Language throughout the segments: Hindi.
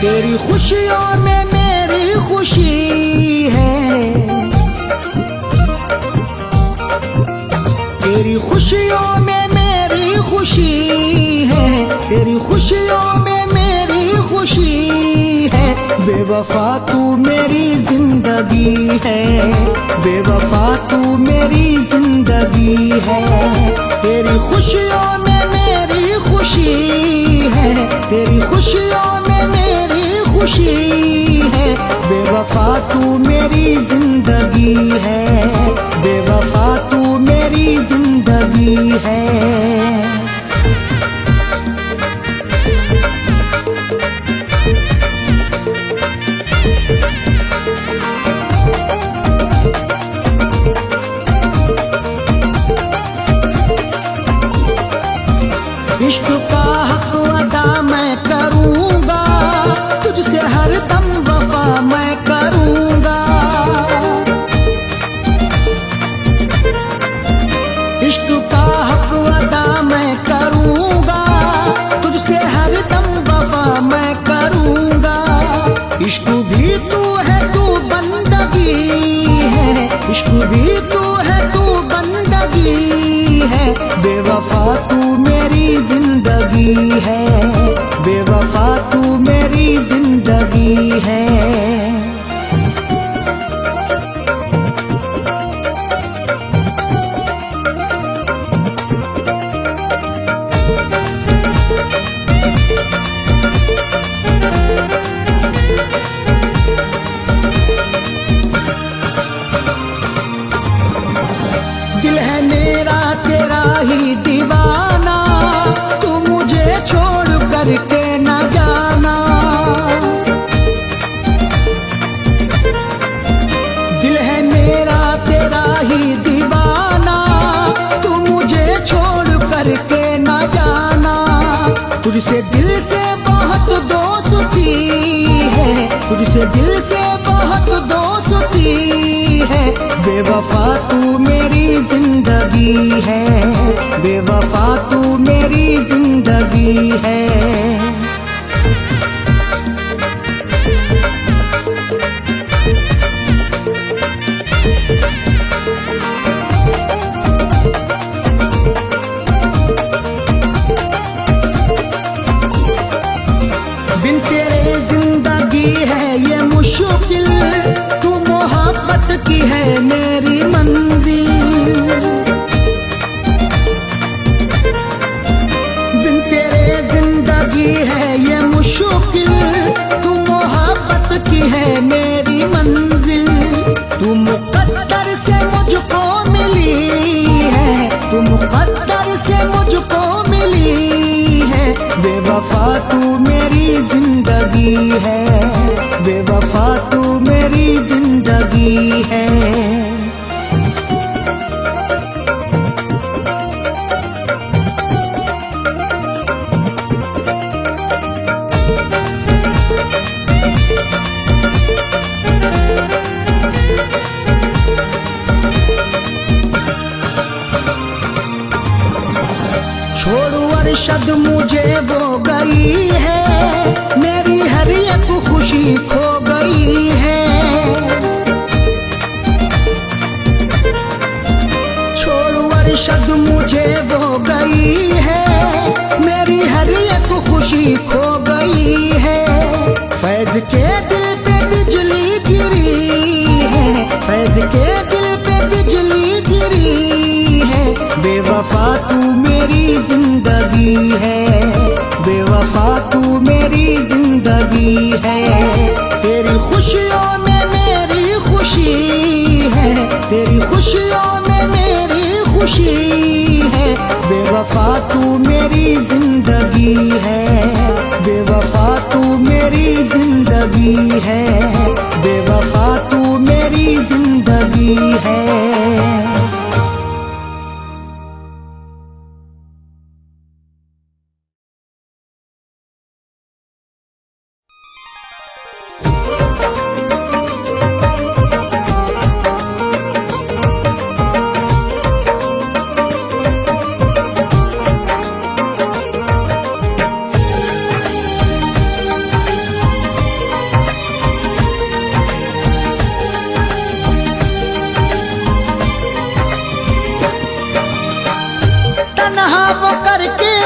तेरी खुशियों में मेरी खुशी है, तेरी खुशियों में मेरी खुशी है, तेरी खुशियों में मेरी खुशी है। बेवफा तू मेरी जिंदगी है, बेवफा तू मेरी जिंदगी है। तेरी खुशियों में मेरी खुशी है, तेरी खुशियों में मेरी खुशी है। बेवफा तू मेरी जिंदगी है, बेवफा तू मेरी जिंदगी है। इश्क का हक अदा मैं करूँगा, तुझसे हर दम वफा मैं करूँगा। इश्क का हक अदा मैं करूँगा, तुझसे हर दम वफा मैं करूँगा। इश्क भी तू है, तू बंदगी है, इश्क भी तू है, तू बंदगी है। बेवफा तू मेरी जिंदगी है, बेवफा तू मेरी जिंदगी है। दिल है मेरा तेरा ही दीवाना, तू मुझे छोड़ करके न जाना। दिल है मेरा तेरा ही दीवाना, तू मुझे छोड़ करके न जाना। तुझसे दिल से बहुत दोस्ती है, तुझसे दिल से बहुत दोस्ती है। बेवफा तू मेरी जिंदगी है, बेवफा तू मेरी जिंदगी है। बिन तेरे जिंदगी है ये मुश्किल, तू मोहब्बत की है मेरी मंजिल। बिन तेरे जिंदगी है ये मुश्किल, तू मोहब्बत की है मेरी मंजिल। तू मुक़द्दर से मुझको मिली है, तू मुक़द्दर से मुझको मिली है। बेवफा तू मेरी जिंदगी है, बेवफा तू मेरी जिंदगी है। छोड़ अरशद मुझे वो गई है, मेरी हर एक खुशी खो गई है। छोड़ अरशद मुझे वो गई है, मेरी हर एक खुशी खो गई है। फैज के दिल पे बिजली गिरी है, फैज के दिल पे बिजली गिरी है। बेवफा तू मेरी जिंदगी है, बेवफा तू मेरी जिंदगी है। तेरी खुशियों में मेरी खुशी है, तेरी खुशियों में मेरी खुशी है। बेवफा तू मेरी जिंदगी है, बेवफा तू मेरी जिंदगी है, बेवफा तू मेरी जिंदगी है।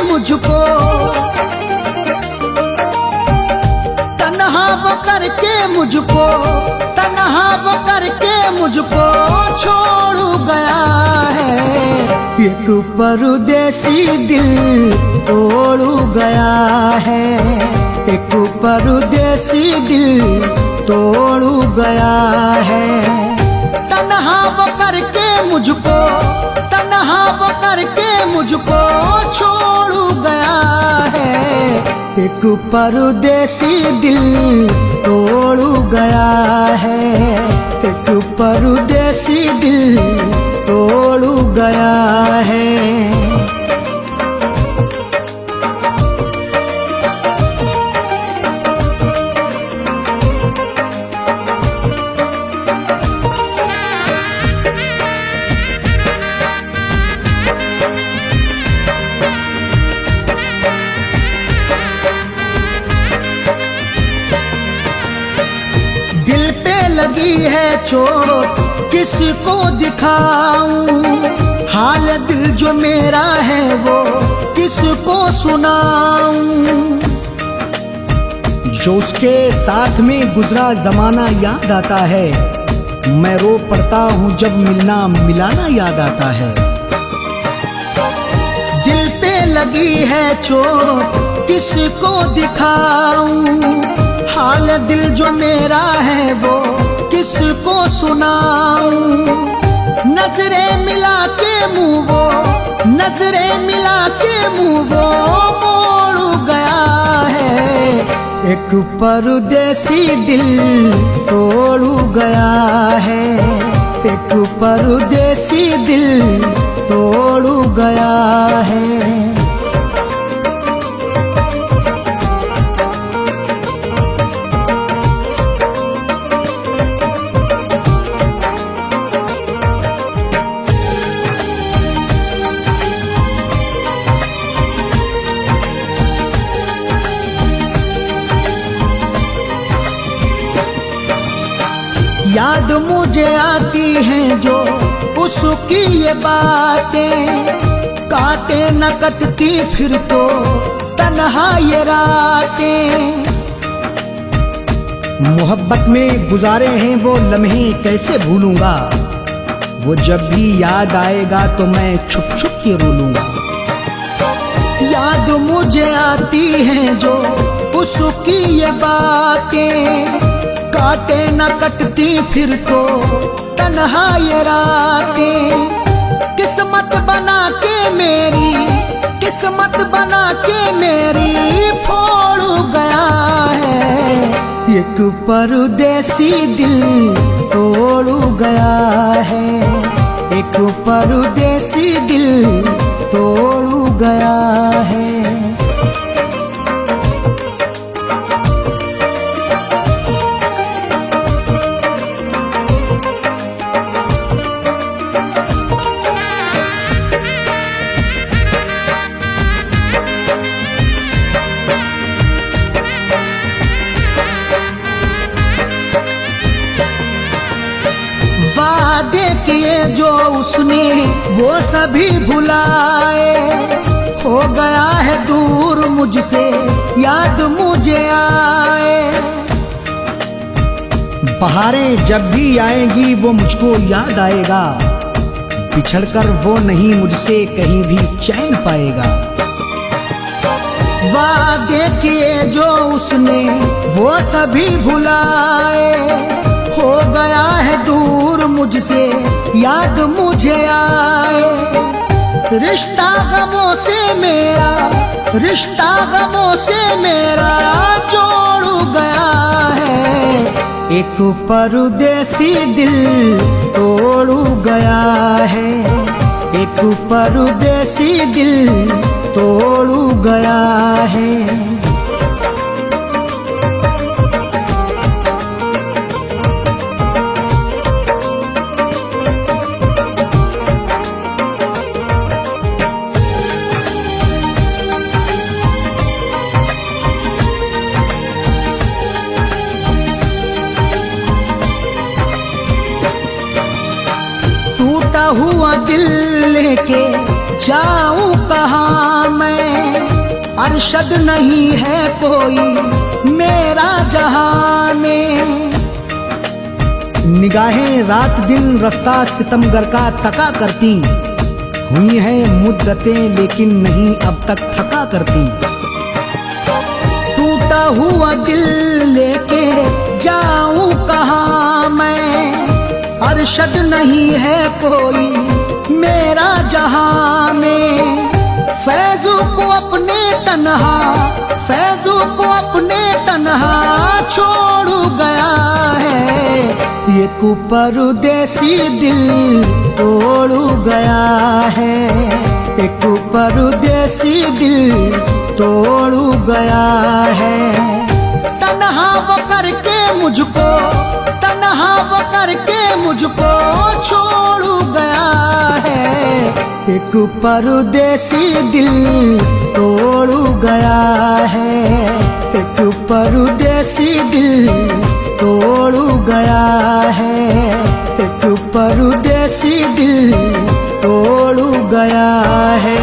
मुझको, तन्हा वो करके मुझको, तन्हा वो करके मुझको छोड़ गया है। एक परदेसी दिल तोड़ गया है, एक परदेसी दिल तोड़ गया है। तन्हा वो करके मुझको, तन्हा वो करके मुझको छोड़ गया है। एक परदेसी दिल तोड़ गया है, एक परदेसी दिल तोड़ गया है। दिल पे लगी है चोट किसको दिखाऊं, हाल दिल जो मेरा है वो किसको सुनाऊं। जो उसके साथ में गुजरा जमाना याद आता है, मैं रो पड़ता हूँ जब मिलना मिलाना याद आता है। दिल पे लगी है चोट किसको दिखाऊं, हाल दिल जो मेरा है वो किसको सुनाऊं। नजरें मिला के मुँह वो, नजरें मिला के मुँह वो मोड़ गया है। एक परदेसी दिल तोड़ गया है, एक परदेसी दिल तोड़ गया है। याद मुझे आती हैं जो उसकी ये बातें, काटे न कटती फिर तो तन्हा ये रातें। मोहब्बत में गुजारे हैं वो लम्हे कैसे भूलूंगा, वो जब भी याद आएगा तो मैं छुप छुप के रो लूंगा। याद मुझे आती हैं जो उसकी ये बातें, काटे न कटती फिर तो तन्हा ये रातें। किस्मत बना के मेरी, किस्मत बना के मेरी फोड़ गया है। एक परदेसी दिल तोड़ गया है, एक परदेसी दिल तोड़ गया है। वादे किए जो उसने वो सभी भुलाए, हो गया है दूर मुझसे याद मुझे आए। बहारें जब भी आएंगी वो मुझको याद आएगा, बिछड़कर वो नहीं मुझसे कहीं भी चैन पाएगा। वादे किए जो उसने वो सभी भुलाए, हो गया है दूर मुझसे याद मुझे आए। रिश्ता गमों से मेरा, रिश्ता गमों से मेरा जोड़ गया है। एक परदेसी दिल तोड़ गया है, एक परदेसी दिल तोड़ गया है। टूटा हुआ दिल लेके जाऊं कहाँ मैं, मैं, अरशद नहीं है कोई मेरा जहां में। निगाहें रात दिन रास्ता सितमगर का तका करती, हुई है मुद्दतें लेकिन नहीं अब तक थका करती। टूटा हुआ दिल लेके जाऊं कहाँ मैं, अरशद नहीं है कोई मेरा जहां में। फैजू को अपने तन्हा, फैजू को अपने तन्हा छोड़ गया है, ये परदेसी दिल तोड़ गया है, एक परदेसी दिल तोड़ गया है। तन्हा वो करके मुझको, तन्हा वो करके मुझको छोड़ गया है, एक परदेसी दिल तोड़ गया है, एक परदेसी दिल तोड़ गया है, एक परदेसी दिल तोड़ गया है।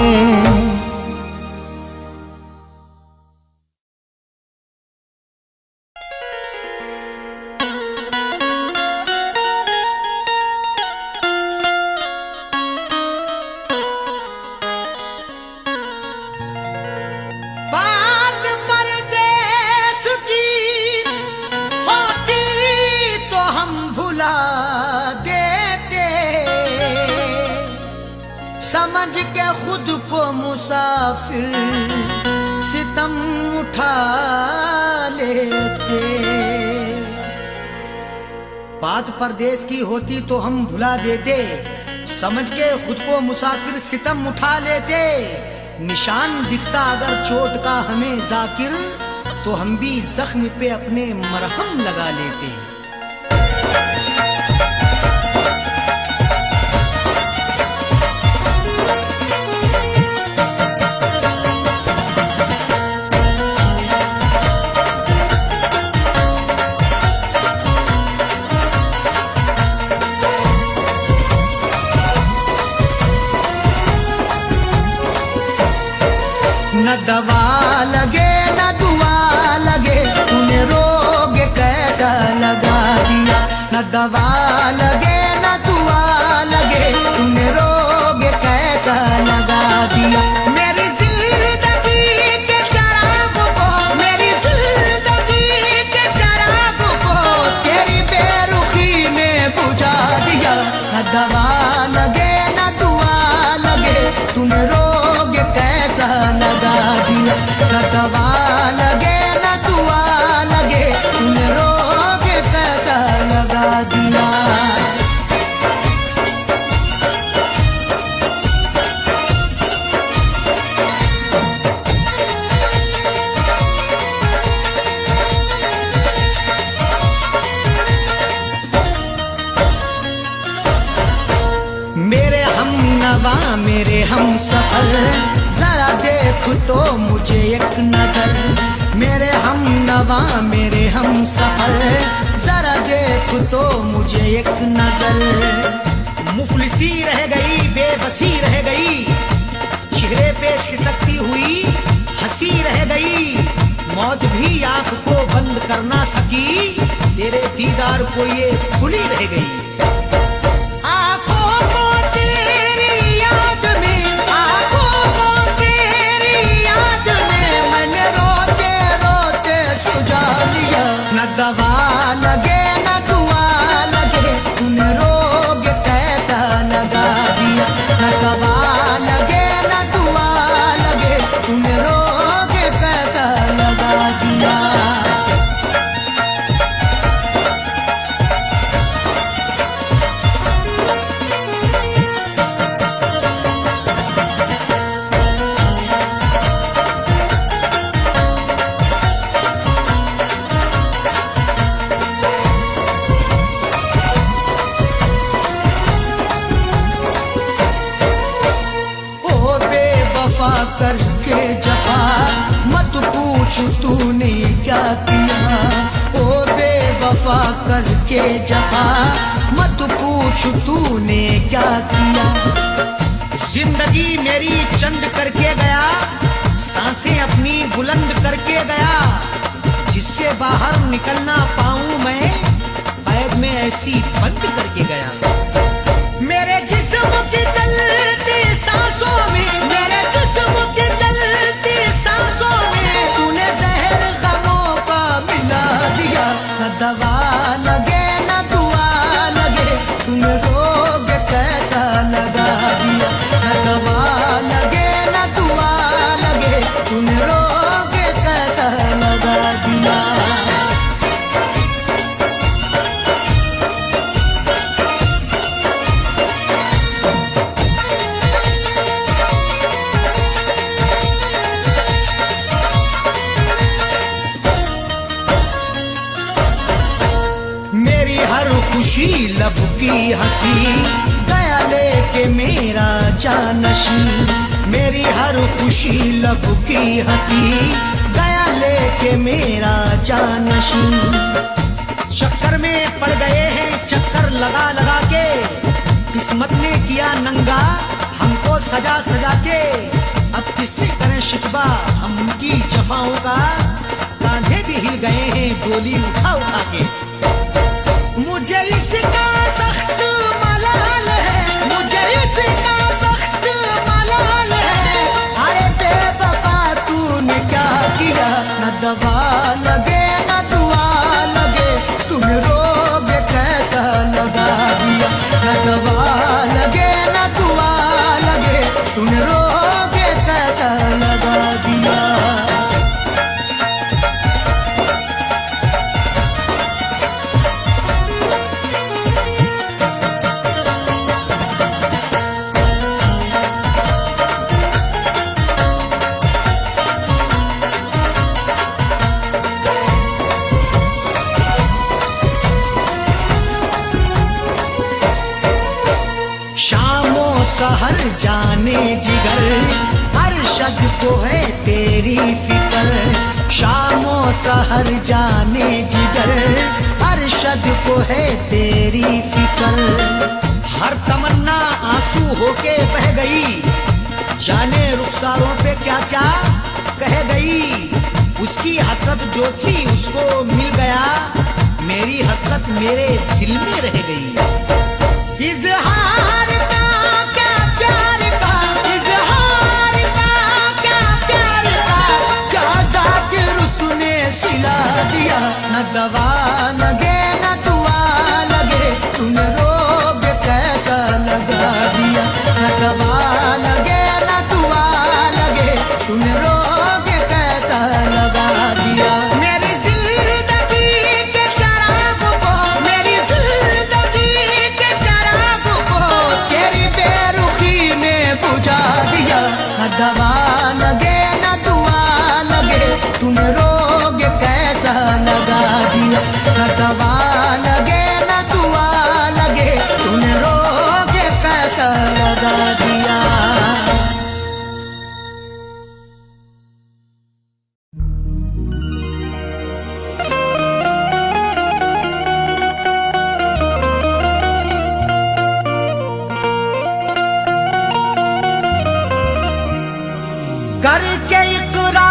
समझ के खुद को मुसाफिर सितम उठा लेते। बात परदेश की होती तो हम भुला देते, समझ के खुद को मुसाफिर सितम उठा लेते। निशान दिखता अगर चोट का हमें जाकिर, तो हम भी जख्म पे अपने मरहम लगा लेते। न दवा लगे न दुआ लगे, तूने रोग कैसा लगा दिया। न दवा लगे न दुआ लगे, तूने रोग कैसा लगा दिया। मेरी जिंदगी के चराग को, मेरी जिंदगी के चराग को तेरी बेरुखी ने बुझा दिया। न दवा लगे न दुआ लगे, तूने रोग कैसा लगा दिया। न दवा लगे न दुआ लगे, तूने रोग कैसा लगा दिया। मेरे हम नवा मेरे हम सफर, जरा देख तो मुझे एक नजर। मेरे हम नवा मेरे हम सफर, जरा देख तो मुझे एक नजर। मुफलिसी रह गई बेबसी रह गई, चेहरे पे सिसकती हुई हंसी रह गई। मौत भी आंख को बंद कर ना सकी, तेरे दीदार को ये खुली रह गई। न दवा लगे न दुआ लगे, तूने रोग कैसा लगा दिया। न दवा लगे न दुआ लगे, तूने रोग कैसा लगा दिया। करके जफा मत पूछ तूने क्या किया। ओ बेवफा करके जफा मत पूछ तूने क्या किया। जिंदगी मेरी चंद करके गया, निकल ना पाऊं मैं, बैग में ऐसी बंद करके गया। मेरे जिस्म की चलती सांसों में, मेरे जिस्म की चलती सांसों में तूने जहर गमों का मिला दिया। न दवा लगे न दुआ लगे, तूने रोग कैसा लगा दिया। न दवा लगे न दुआ लगे, तूने रोग कैसा लगा दिया। मेरी हर खुशी लब की हंसी गया लेके मेरा जानशी। मेरी हर खुशी लब की हंसी गया लेके मेरा जानशी। चक्कर में पड़ गए हैं चक्कर लगा लगा के, किस्मत ने किया नंगा हमको सजा सजा के। अब किससे करें शिकवा हम उनकी जफाओं का, कांधे भी हिल गए हैं डोली उठा उठा के। मुझे इसका सख्त मलाल है, मुझे इसका सख्त मलाल है। अरे बेवफा तूने क्या किया। न दवा लगे न दुआ लगे, तुम्हें रोग कैसा लगा दिया। न दवा लगे न दुआ लगे, तुम्हें रोग कैसा लगा दिया। शामो सहर जाने जिगर, अरशद को है तेरी फिक्र। शामो सहर जाने जिगर, अरशद को है तेरी फिक्र। हर तमन्ना आंसू होके बह गई, जाने रुखसारों पे क्या क्या कह गई। उसकी हसरत जो थी उसको मिल गया, मेरी हसरत मेरे दिल में रह गई। इजहार का क्या प्यार का, इजहार का क्या प्यार का, क्या जाकिर उसने सिला दिया। न दवा लगे न दुआ लगे, तुम्हें रोग कैसा लगा दिया। न दवा लगे न दुआ लगे, तुम्हें रोग कैसा लगा दिया। मेरी जिंदगी के चराग को, मेरी जिंदगी के चराग को तेरी बेरुखी ने बुझा दिया। न दवा लगे न दुआ लगे, तुम्हें रोग कैसा लगा दिया। न दवा लगे न दुआ लगे, तुम्हें रोग कैसा लगा दिया। करके इकरार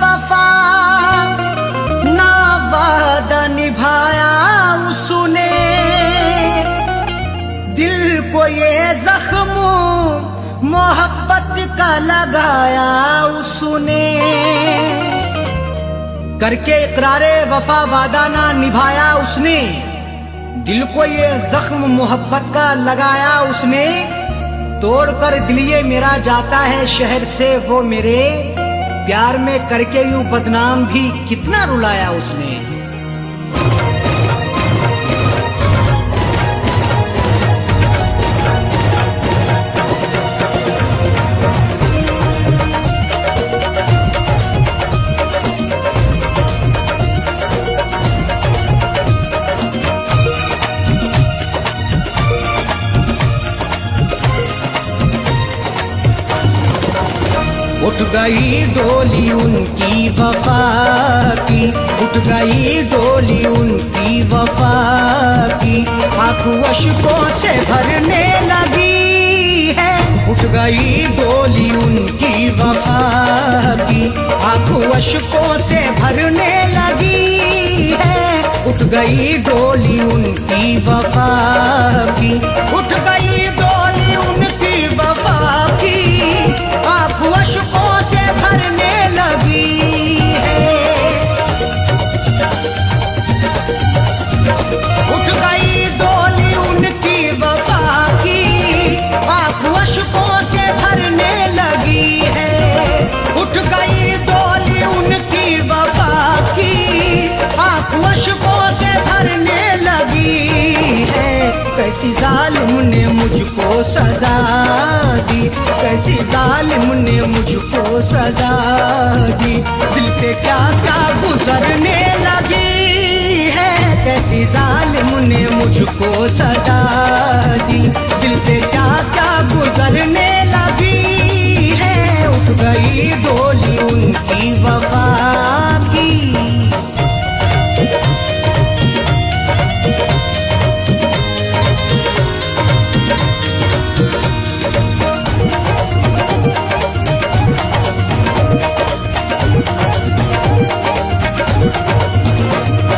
वफा ना वादा निभाया उसने, दिल को ये जख्म मोहब्बत का लगाया उसने। करके इकरार वफा वादा ना निभाया उसने, दिल को ये जख्म मोहब्बत का लगाया उसने। तोड़कर दिल ये मेरा जाता है शहर से वो मेरे, प्यार में करके यूं बदनाम भी कितना रुलाया उसने। उठ गई डोली उनकी वफा की, उठ गई डोली उनकी वफा की, आंखों अश्कों से भरने लगी है। उठ गई डोली उनकी वफा की, आंखों अशकों से भरने लगी है। उठ गई डोली उनकी वफा की, उठ गई डोली उनकी वफा की, आंखों अशकों से भरने लगी है। उठ गई डोली उनकी वफा की, आंखों अशकों से भरने लगी है। उठ गई डोली उनकी वफा की, आंखों अशकों से भरने लगी है। कैसी जालिम ने मुझको सजा दी, कैसी जालिम ने मुझको सजा दी, दिल पे क्या क्या गुजरने लगी है। कैसी जालिम ने मुझको सजा दी, दिल पे क्या क्या गुजरने लगी है। उठ गई डोली उनकी वफा की।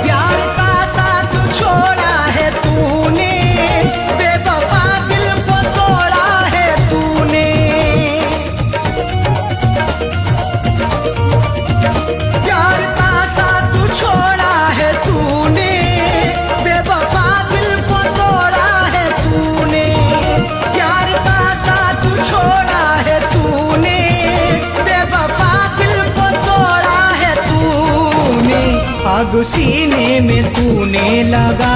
प्यार का साथ छोड़ा है तूने, बेवफा दिल को तोड़ा है तूने। प्यार का साथ छोड़ा है तूने, बेवफा दिल को तोड़ा है तूने। प्यार का साथ छोड़ा है तूने, बेवफा दिल को तोड़ा है तूने। आग सीने में तूने लगा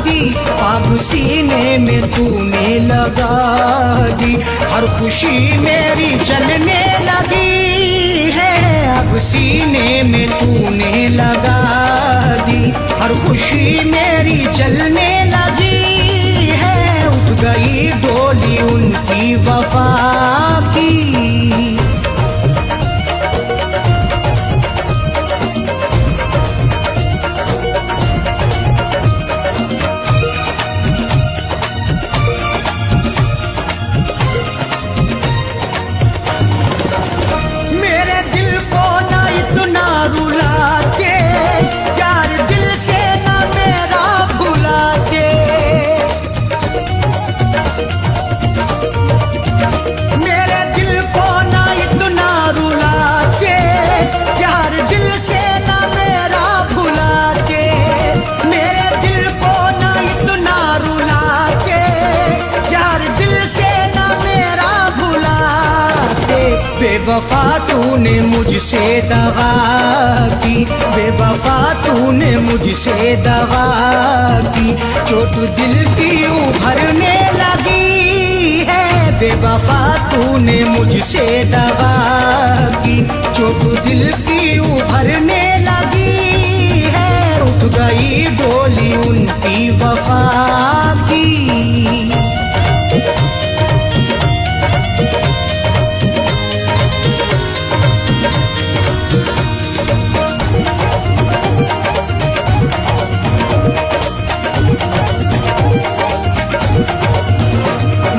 दी, आग सीने में तूने लगा दी, हर खुशी मेरी जलने लगी है। आग सीने में तूने लगा दी, हर खुशी मेरी जलने लगी है। उठ गई डोली उनकी वफा की। मेरे दिल को ना इतना रुला के, यार दिल से ना मेरा भुला के। मेरे दिल को ना इतना रुला के, यार दिल से ना मेरा भुला के। मेरे दिल को ना इतना रुला के, यार दिल से ना मेरा भुला के। बेवफा तूने मुझसे दगा की, बेवफा तूने मुझसे दगा की, चोट दिल की उभरने लगी है। बेवफा तूने मुझसे दगा की, चोट दिल की उभरने लगी है। उठ गई डोली उनकी वफा की।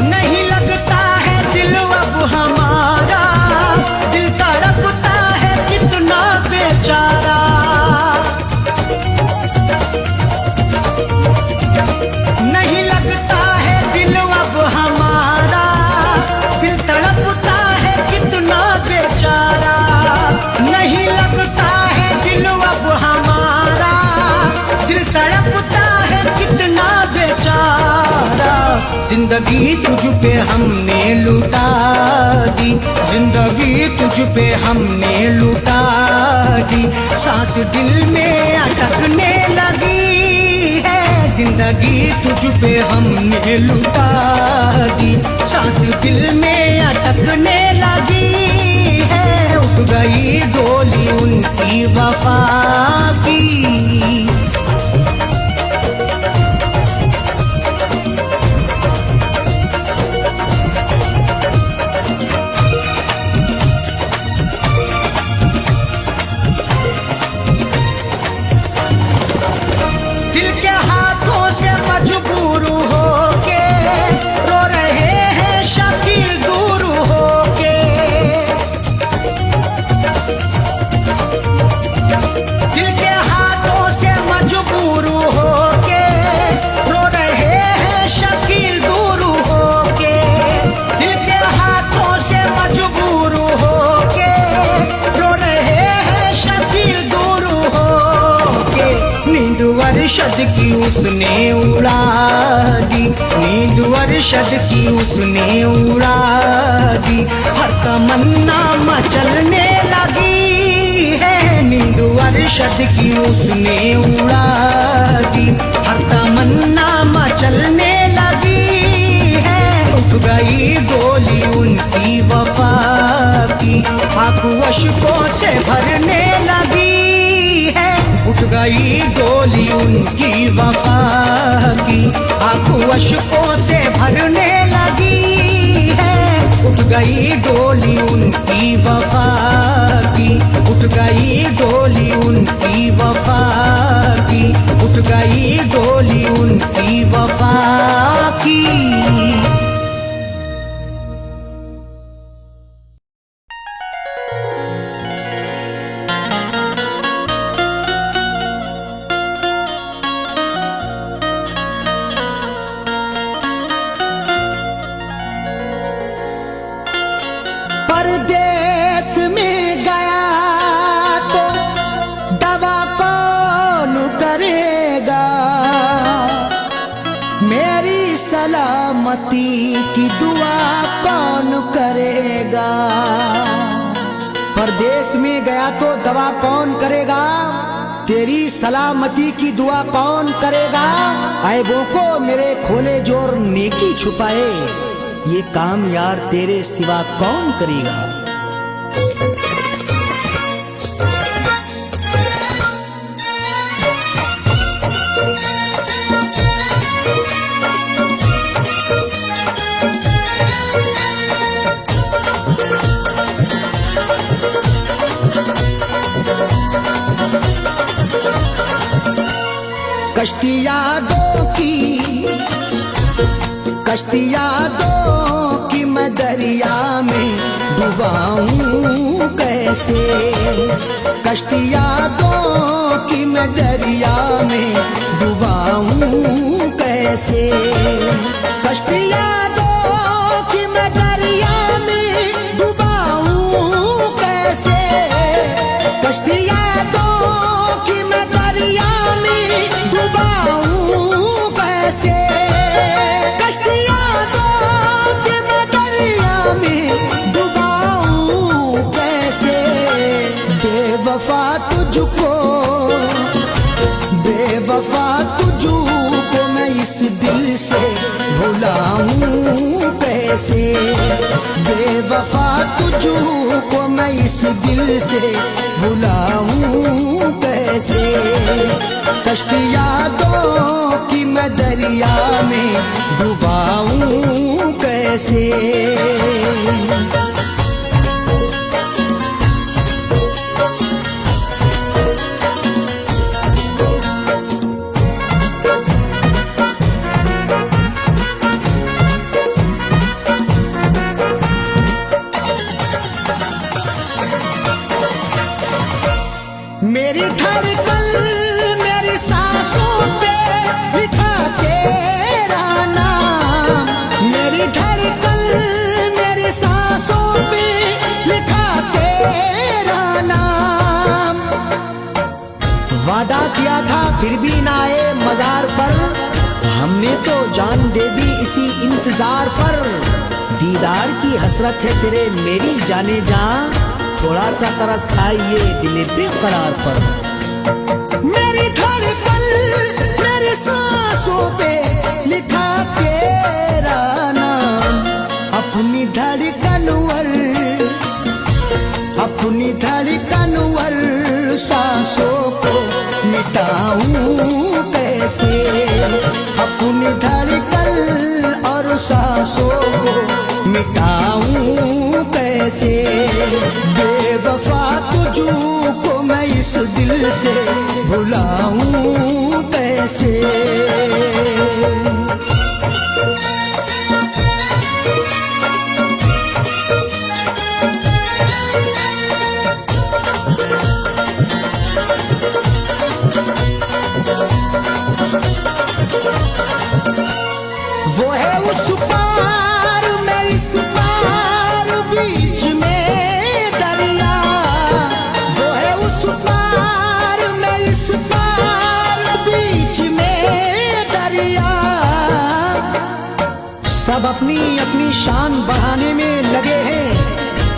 नहीं लगता है दिल अब हमारा, दिल तड़पता है कितना बेचारा। नहीं लगता है दिल अब हमारा, दिल तड़पता है कितना बेचारा। नहीं लगता है दिल अब हमारा, दिल तड़पता है कितना बेचारा। जिंदगी तुझ पे हमने लुटा दी, जिंदगी तुझ पे हमने लुटा दी, सांस दिल में अटकने लगी है। जिंदगी तुझ पे हमने लुटा दी, सांस दिल में अटकने लगी है। उठ गई डोली उनकी वफा की। दिल के हाथों से मजबूर होके रो रहे हैं शकील दूर होके। की उसने उड़ा दी, नींद अरशद की उसने उड़ा दी। हर तमन्ना मचलने लगी है, नींद अरशद की उसने उड़ा दी। हर तमन्ना मचलने लगी है, उठ गई गोली उनकी वफा की, आंखों अश्कों से भरने लगी है। उठ गई गोली उनकी वफा की, आंखों अश्कों से भरने लगी है। उठ गई गोली उनकी वफा की, उठ गई गोली उनकी वफा की, उठ गई गोली उनकी वफा की। परदेस में गया तो दवा कौन करेगा, मेरी सलामती की दुआ कौन करेगा। परदेस में गया तो दवा कौन करेगा, तेरी सलामती की दुआ कौन करेगा। ऐबों को मेरे खोले जोर नेकी छुपाए, ये काम यार तेरे सिवा कौन करेगा। कश्तियां दो कि मैं दरिया में डुबाऊं कैसे, कश्तियां दो कि मैं दरिया में डुबाऊं कैसे। कश्तियां दो कि मैं दरिया में डुबाऊं कैसे, कश्तियां दो कि मैं दरिया में डुबाऊं कैसे। कश्तियां दो कि मैं दरिया में डुबाऊं कैसे। बेवफा तुझको, बेवफा तुझको मैं इस दिल से भुलाऊं कैसे। बेवफा तुझको मैं इस दिल से भुलाऊं कैसे। कश्तियां दो कि मैं दरिया में डुबाऊं कैसे। मेरी धड़कन मेरी सांसों पे लिखा तेरा नाम, मेरी धड़कन मेरी सांसों पे लिखा तेरा नाम। वादा किया था फिर भी ना आए मजार पर, हमने तो जान दे दी इसी इंतजार पर। दीदार की हसरत है तेरे मेरी जाने जा, थोड़ा सा तरस खाइए दिल बेकरार पर। मेरी धड़कन मेरी सांसों पे लिखा तेरा नाम, अपनी धड़कन वर, अपनी धड़कन वर सांसों को मिटाऊं कैसे। अपनी धड़कन और सांसों को मिटाऊं कैसे। बेवफा तुझको मैं इस दिल से भुलाऊं कैसे। वो है उस पार मैं इस पार बीच में दरिया, वो है उस पार मैं इस पार बीच में अपनी अपनी शान बढ़ाने में लगे हैं,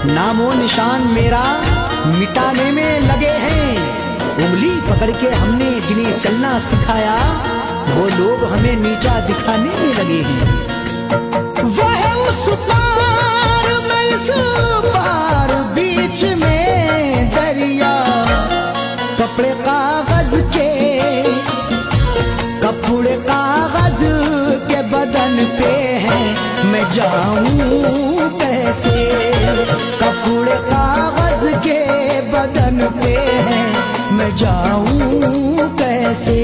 नामो निशान मेरा मिटाने में लगे हैं। उंगली पकड़ के हमने जिन्हें चलना सिखाया, वो लोग हमें नीचा दिखाने में लगे हैं। वो है उस पार मैं इस पार, बीच में दरिया, कपड़े कागज के, कपड़े कागज के बदन पे है, मैं जाऊं कैसे? कपड़े कागज के बदन पे है, मैं जाऊं कैसे?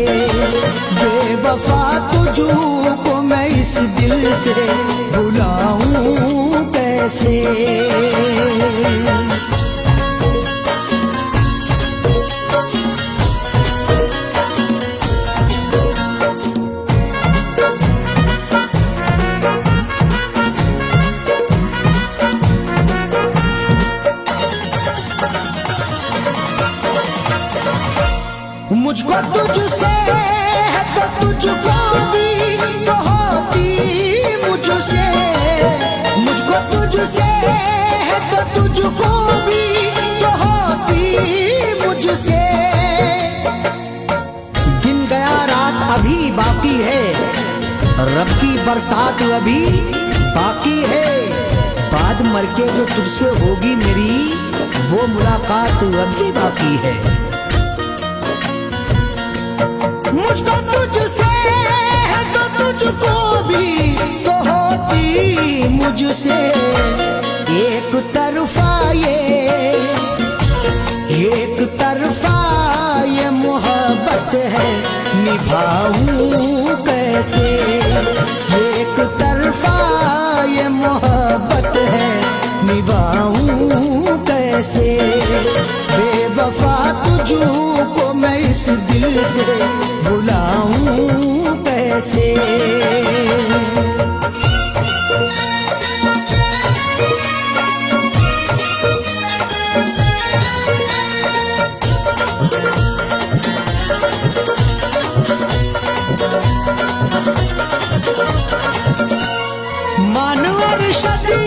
बेवफा तुझको मैं इस दिल से भुलाऊं कैसे? मुझको तुझसे है तो तुझको भी तो होती मुझसे, मुझको तुझसे है तो तुझको भी तो होती मुझसे। दिन गया रात अभी बाकी है, रब की बरसात अभी बाकी है। बाद मर के जो तुझसे होगी मेरी, वो मुलाकात अभी बाकी है। मुझको तुझसे है तो तुझको भी तो होती मुझसे। एक तरफा ये मोहब्बत है, निभाऊं कैसे? एक तरफा ये मोहब्बत है, निभाऊं कैसे? बेवफा तुझको मैं इस दिल से भुलाऊं कैसे? मानवर शदी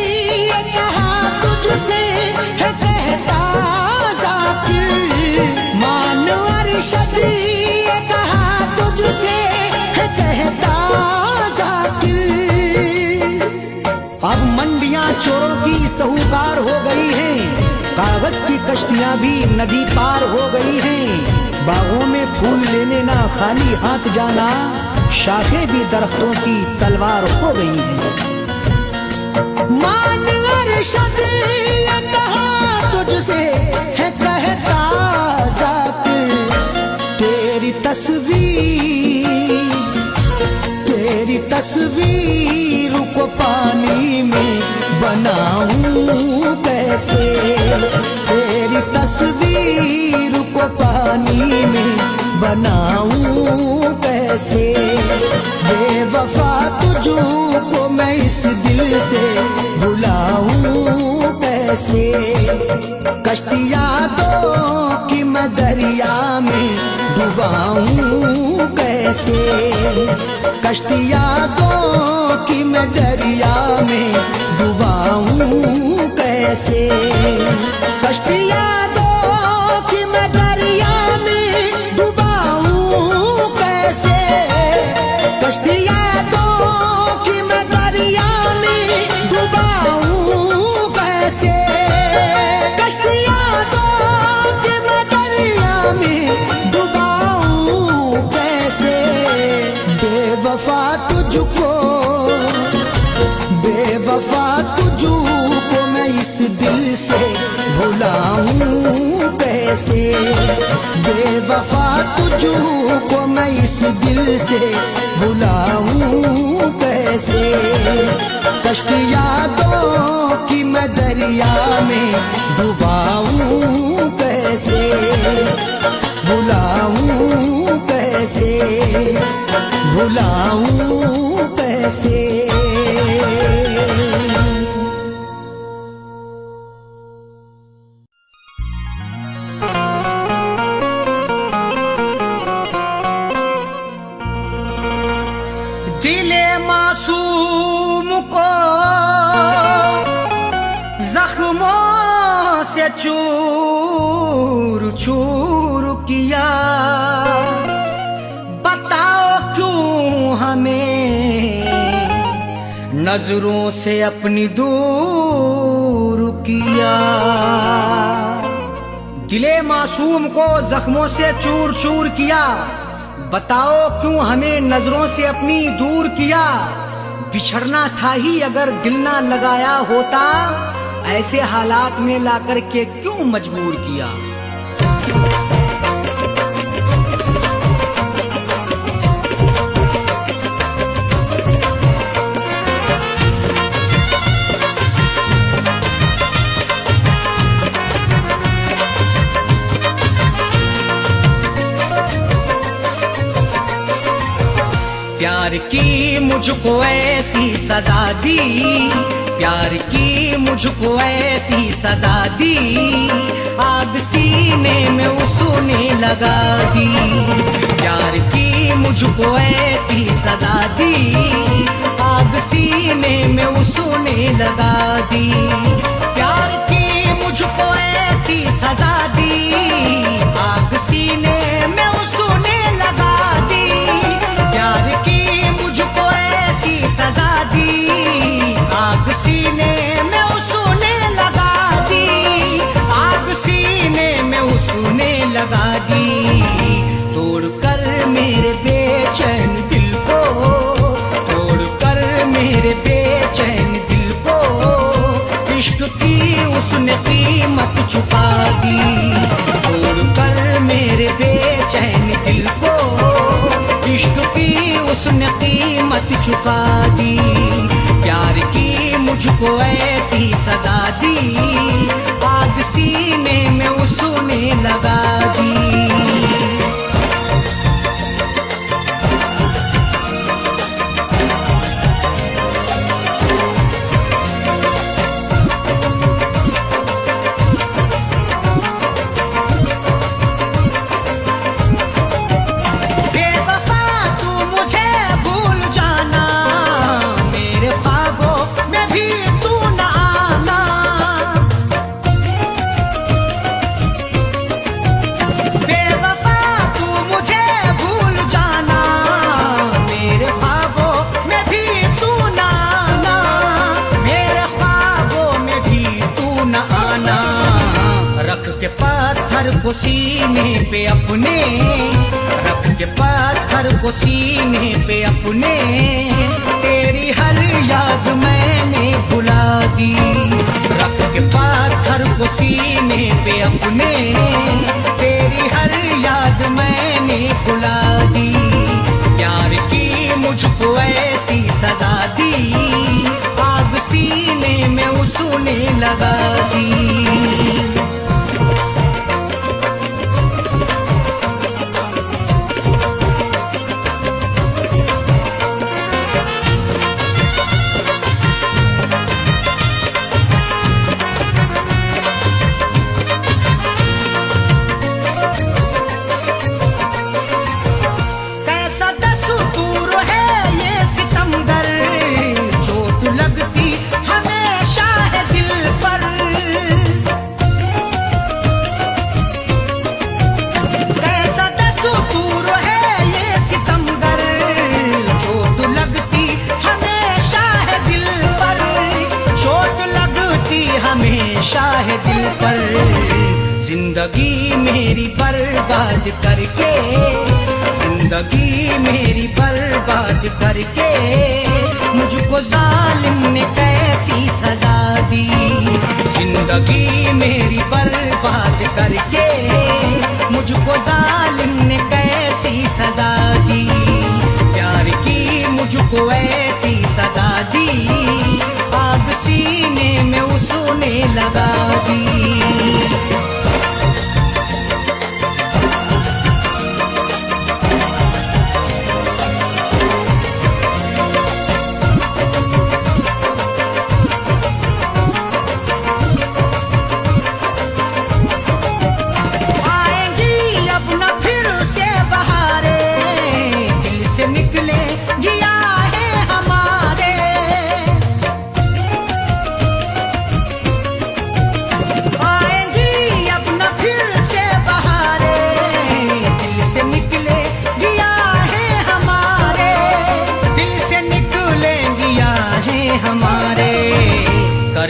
कहा तुझसे है कहता जाकिर, मानवर शदी कहा तुझसे है कहता जाकिर। अब मंडियां चोरों की साहूकार हो गई हैं, कागज की कश्तियां भी नदी पार हो गई हैं। बागों में फूल लेने ना खाली हाथ जाना, शाखें भी दरख्तों की तलवार हो गई हैं। मानवर शदी कहा तुझसे है कहता जाकिर, तेरी तस्वीर को पानी में बनाऊं कैसे? तेरी तस्वीर को पानी में बनाऊं कैसे? बेवफा तुझको मैं इस दिल से भुलाऊं कैसे? कश्तियां दो कि मैं दरिया में डुबाऊं कैसे? कश्तियां दो कि मैं दरिया में डुबाऊं कैसे? कश्तियां दो कि मैं दरिया में डुबाऊं कैसे? कश्तियां दो कि मैं दरिया में डुबाऊं कैसे? कश्तियां दो कि मैं दरिया में डुबाऊं कैसे? बेवफा तुझको मैं इस दिल से भुलाऊं कैसे? बेवफा तुझको मैं इस दिल से भुलाऊं कैसे? कश्तियां दो कि मैं दरिया में डुबाऊं कैसे? भुलाऊं कैसे? भुलाऊं कैसे? दिले मासूम को से चूर चूर किया, बताओ क्यों हमें नजरों से अपनी दूर किया। दिले मासूम को जख्मों से चूर चूर किया, बताओ क्यों हमें नजरों से अपनी दूर किया। बिछड़ना था ही अगर दिल ना लगाया होता, ऐसे हालात में लाकर के क्यों मजबूर किया। प्यार की मुझको ऐसी सजा दी, प्यार की मुझको ऐसी सजा दी, आग सीने में उसने लगा दी। प्यार की मुझको ऐसी सजा दी, आग सीने में उसने लगा दी। प्यार की मुझको ऐसी सजा दी, आग सीने में उसने लगा दी। प्यार की मुझको ऐसी सजा दी, आग सीने में उसने लगा दी। आग सीने में उसने लगा दी। तोड़कर मेरे बेचैन दिल को, तोड़कर मेरे बेचैन दिल को, इश्क की उसने कीमत चुका दी। तोड़कर मेरे बेचैन दिल को, इश्क की उसने कीमत चुका दी। प्यार की मुझको ऐसी सजा दी, आग सीने में उसने लगा दी। को सीने पे अपने, रख के पत्थर को सीने पे अपने, तेरी हर याद मैंने भुला दी। रख के पत्थर को सीने पे अपने, तेरी हर याद मैंने भुला दी। प्यार की मुझको ऐसी सजा दी, आग सीने में उसने लगा दी। शाह दिल पर जिंदगी मेरी बर्बाद करके, जिंदगी मेरी बर्बाद करके, मुझको जालिम ने कैसी सजा दी। जिंदगी मेरी बर्बाद करके, मुझको जालिम ने कैसी सजा दी। प्यार की मुझको ऐसी सजा दी, आग सीने में उसने लगा दी। आएंगी अब न फिर से बहारे, दिल से निकले गया है हमारे।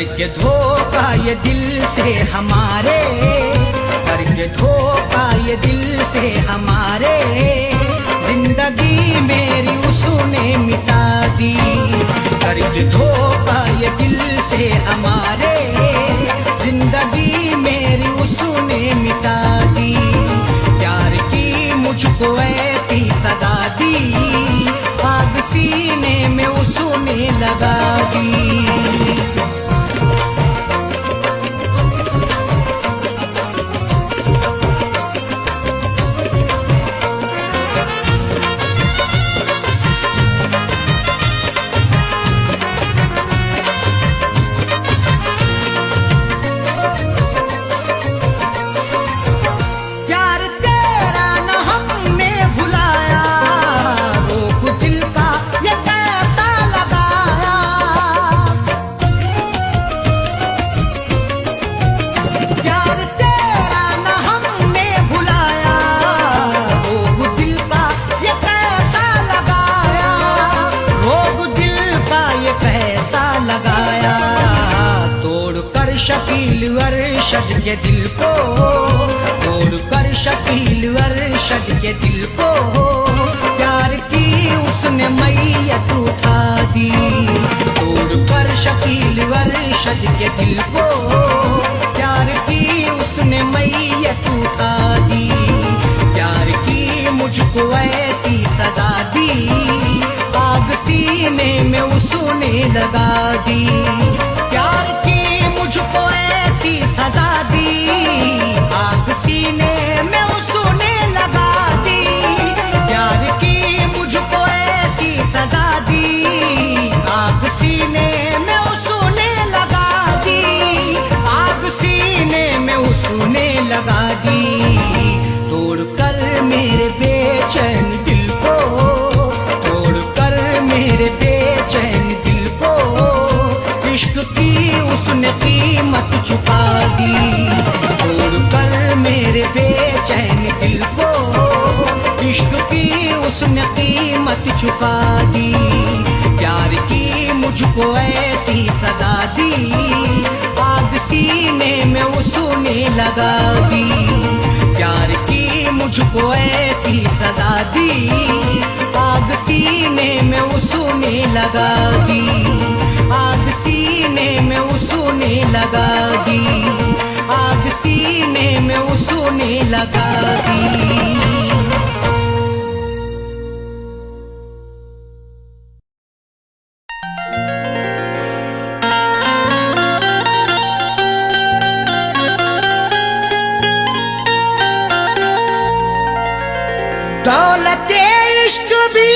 करके धोखा ये दिल से हमारे, करके धोखा ये दिल से हमारे, जिंदगी मेरी उसने मिटा दी। करके धोखा ये दिल से हमारे, जिंदगी मेरी उसने मिटा दी। प्यार की मुझको ऐसी सजा दी, आग सीने में उसने लगा दी। शकील अरशद के दिल को, तोड़ कर शकील अरशद के दिल को, प्यार की उसने मैयत उठा दी। तोड़ कर शकील अरशद के दिल को, प्यार की उसने मैयत उठा दी। प्यार की मुझको ऐसी सजा दी, आग सीने में उसने लगा दी। प्यार की मुझको ऐसी सजा दी, आग सीने में उसने लगा दी। प्यार की मुझको ऐसी सजा दी, आग सीने में उसने लगा दी। आग सीने में उसने लगा दी। तोड़ कर मेरे बेचैन दिल को, तोड़ कर मेरे बेचैन दिल को, इश्क की उसने कीमत चुका दी। तोड़ कर मेरे बेचैन दिल को, इश्क की उसने कीमत चुका दी। प्यार की मुझको ऐसी सजा दी, आग सीने में उसने लगा दी। प्यार की मुझको ऐसी सजा दी, आग सीने में उसने लगा दी। आग सीने में उसने लगा दी, आग सीने में उसने लगा दी। दौलते इश्क भी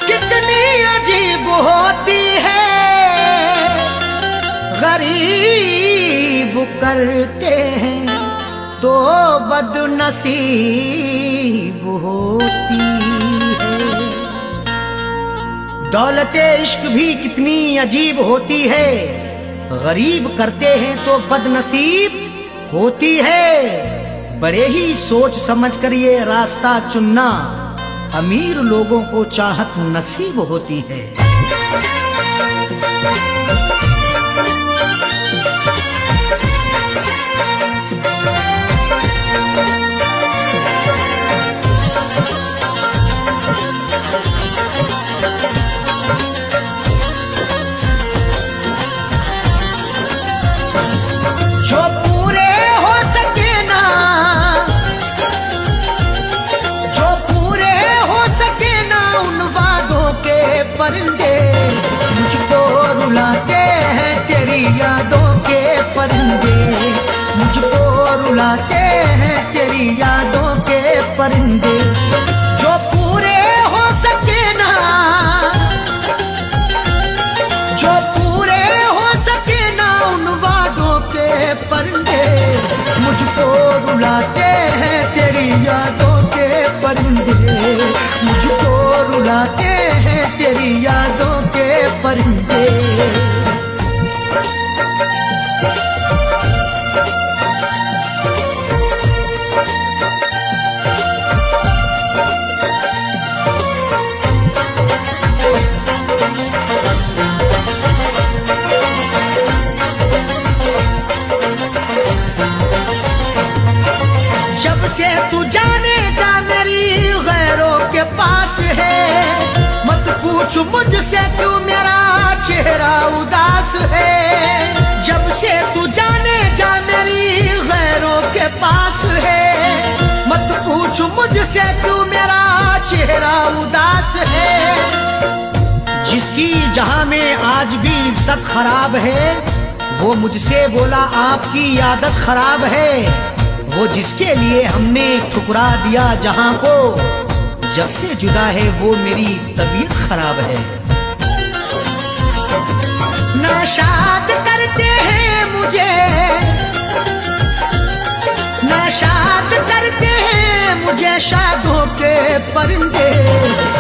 कितनी अजीब होती है, गरीब करते हैं तो बदनसीब होती है। दौलते इश्क भी कितनी अजीब होती है, गरीब करते हैं तो बदनसीब होती है। बड़े ही सोच समझ कर ये रास्ता चुनना, अमीर लोगों को चाहत नसीब होती है। जो पूरे हो सके ना, जो पूरे हो सके ना उन वादों के परिंदे, मुझको रुलाते हैं तेरी यादों के परिंदे। मुझको रुलाते हैं तेरी यादों के परिंदे। जो पूरे हो सके ना, जो पूरे हो सके ना उन वादों के परिंदे, मुझको रुलाते हैं तेरी यादों के परिंदे। मुझको रुलाते हैं तेरी यादों के परिंदे। पूछ मुझसे क्यों मेरा चेहरा उदास है, जब से तू जाने जा मेरी गैरों के पास है। मत पूछ मुझसे क्यों मेरा चेहरा उदास है। जिसकी जहां में आज भी इज्जत खराब है, वो मुझसे बोला आपकी आदत खराब है। वो जिसके लिए हमने ठुकरा दिया जहां को, जब से जुदा है वो मेरी तबीयत खराब है। नाशाद करते हैं मुझे, नाशाद करते हैं मुझे शादों के परिंदे।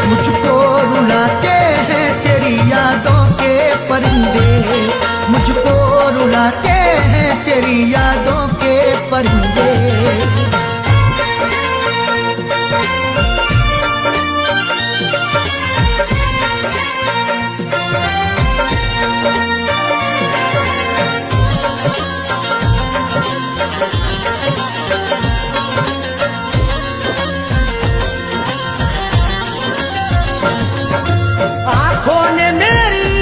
मुझको रुलाते हैं तेरी यादों के परिंदे, मुझको रुलाते हैं तेरी यादों के परिंदे।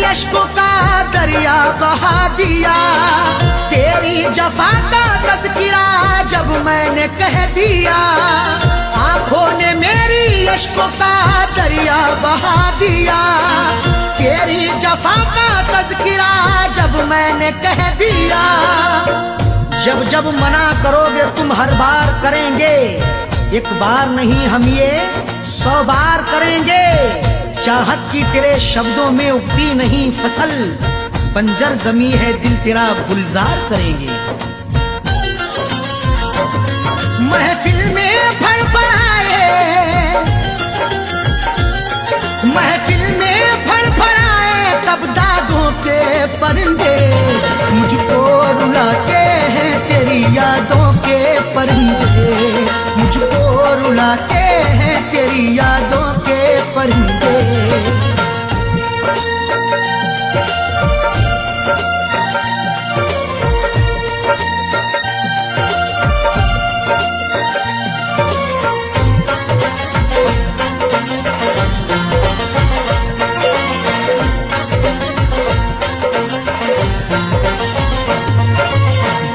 अश्कों का दरिया बहा दिया, तेरी जफा का तज़किरा जब मैंने कह दिया। आंखों ने मेरी अश्कों का दरिया बहा दिया, तेरी जफा का तज़किरा जब मैंने कह दिया। जब जब मना करोगे तुम हर बार करेंगे, एक बार नहीं हम ये 100 बार करेंगे। चाहत की तेरे शब्दों में उगती नहीं फसल, बंजर जमी है दिल तेरा गुलजार करेंगे। महफिल में फड़फड़ाए, महफिल में फड़फड़ाए तब दागों के परिंदे। मुझको रुलाते हैं तेरी यादों के परिंदे, मुझको रुलाते हैं तेरी यादों के परिंदे।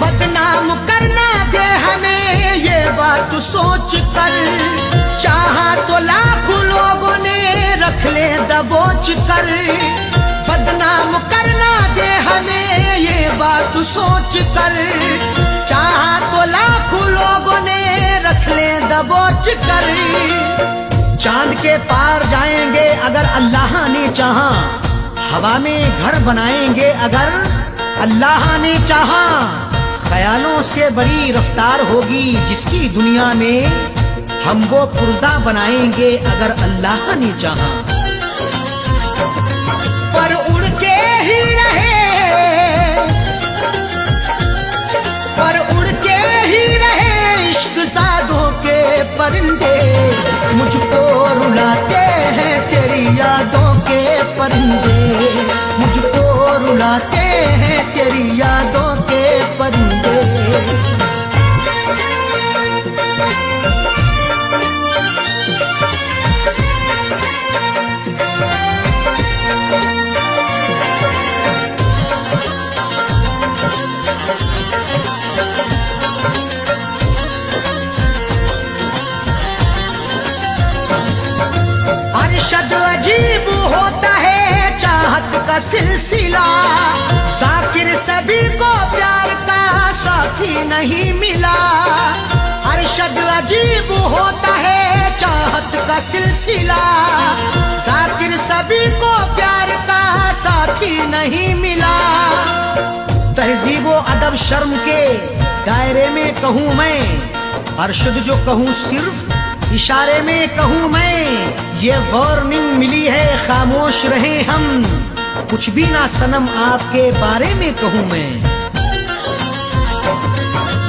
बदनाम करना दे हमें ये बात सोच कर, चाहा तो लाखों लोगों ने रख ले दबोच कर। बदनाम करना दे हमें ये बात सोच कर, चाहा तो लाखों लोगों ने रख ले दबोच कर। चांद के पार जाएंगे अगर अल्लाह ने चाहा, हवा में घर बनाएंगे अगर अल्लाह ने चाहा। ख्यालों से बड़ी रफ्तार होगी जिसकी दुनिया में, हम वो पुर्जा बनाएंगे अगर अल्लाह ने चाहा। पर उड़ के ही रहे, पर उड़ के ही रहे इश्क सादों के परिंदे। मुझको रुलाते हैं तेरी यादों के परिंदे, मुझको रुलाते हैं तेरी यादों के परिंदे। अरशद अजीब होता है चाहत का सिलसिला, जाकिर सभी को प्यार का साथी नहीं मिला। अरशद अजीब होता है चाहत का सिलसिला, जाकिर सभी को प्यार का साथी नहीं मिला। तहजीब व अदब शर्म के दायरे में कहूँ मैं, अरशद जो कहूँ सिर्फ इशारे में कहूँ मैं। ये वार्निंग मिली है खामोश रहे हम, कुछ भी ना सनम आपके बारे में कहूँ मैं।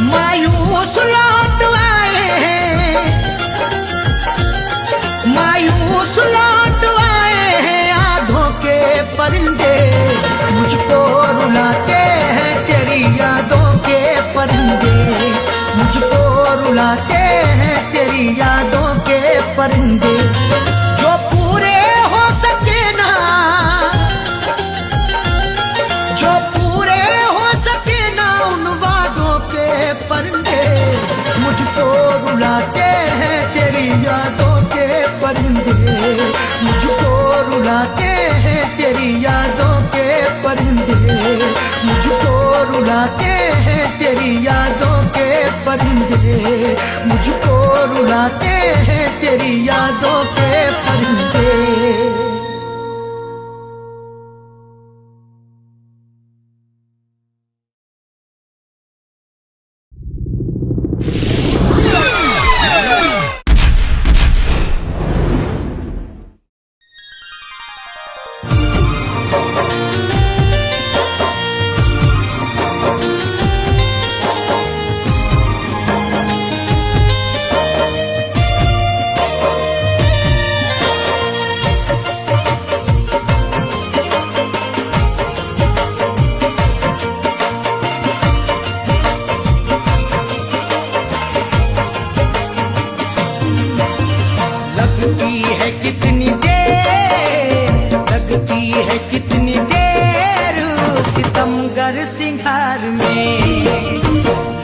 मायूस लौट आए हैं, मायूस लौट आए हैं आधों के परिंदे। मुझको रुलाते हैं तेरी यादों के परिंदे, मुझको रुलाते हैं तेरी यादों के परिंदे। जो पूरे हो सके ना रुलाते हैं तेरी यादों के परिंदे, मुझको रुलाते हैं तेरी यादों के परिंदे। लगती है कितनी देर, लगती है कितनी देर सितमगर सिंगार में,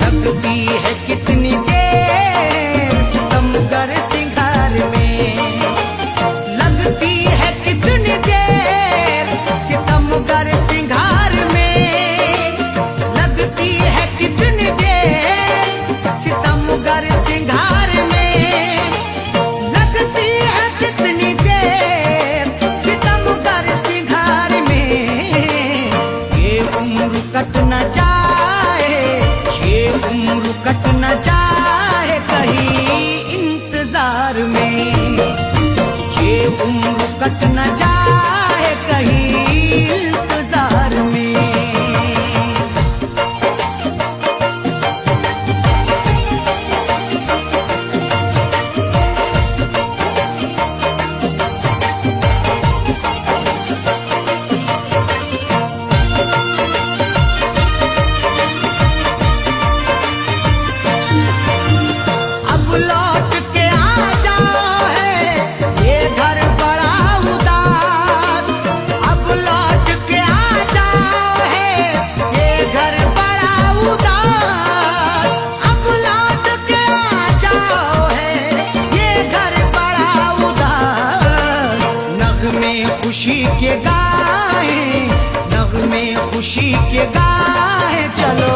लगती है कितनी देर सितमगर सिंगार में, लगती है कितनी देर सितमगर सिंगार में, लगती है कितनी देर सितमगर सिंगार में, लगती है कितनी देर सितमगर सिंगार में। ये उम्र कट न जाए, ये उम्र कट न जाए कहीं इंतजार में, ये उम्र कट न जाए कहीं इंतजार में। अब लौट के आ जाओ है ये घर बड़ा उदास, अब लौट के आ जाओ है ये घर बड़ा उदास, अब लौट के आ जाओ है ये घर बड़ा उदास। नगमे खुशी के गाए, नगमे खुशी के गाए चलो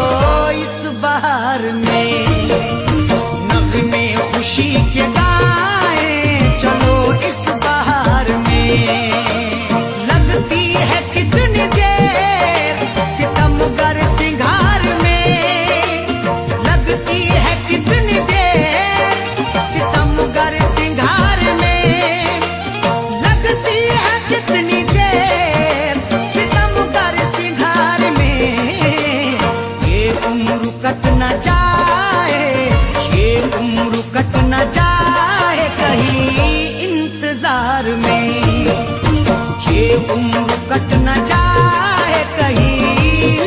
इस बहार में, में खुशी के गाए चलो इस बहार में। लगती है कितनी देर सितमगर सिंगार में, लगती है कितनी देर सितमगर सिंगार में, लगती है कितनी देर सितमगर सिंगार में। ये उम्र कट न जाए, ये उम्र कट न जाए कहीं इंतजार में, ये उम्र कट न जाए कहीं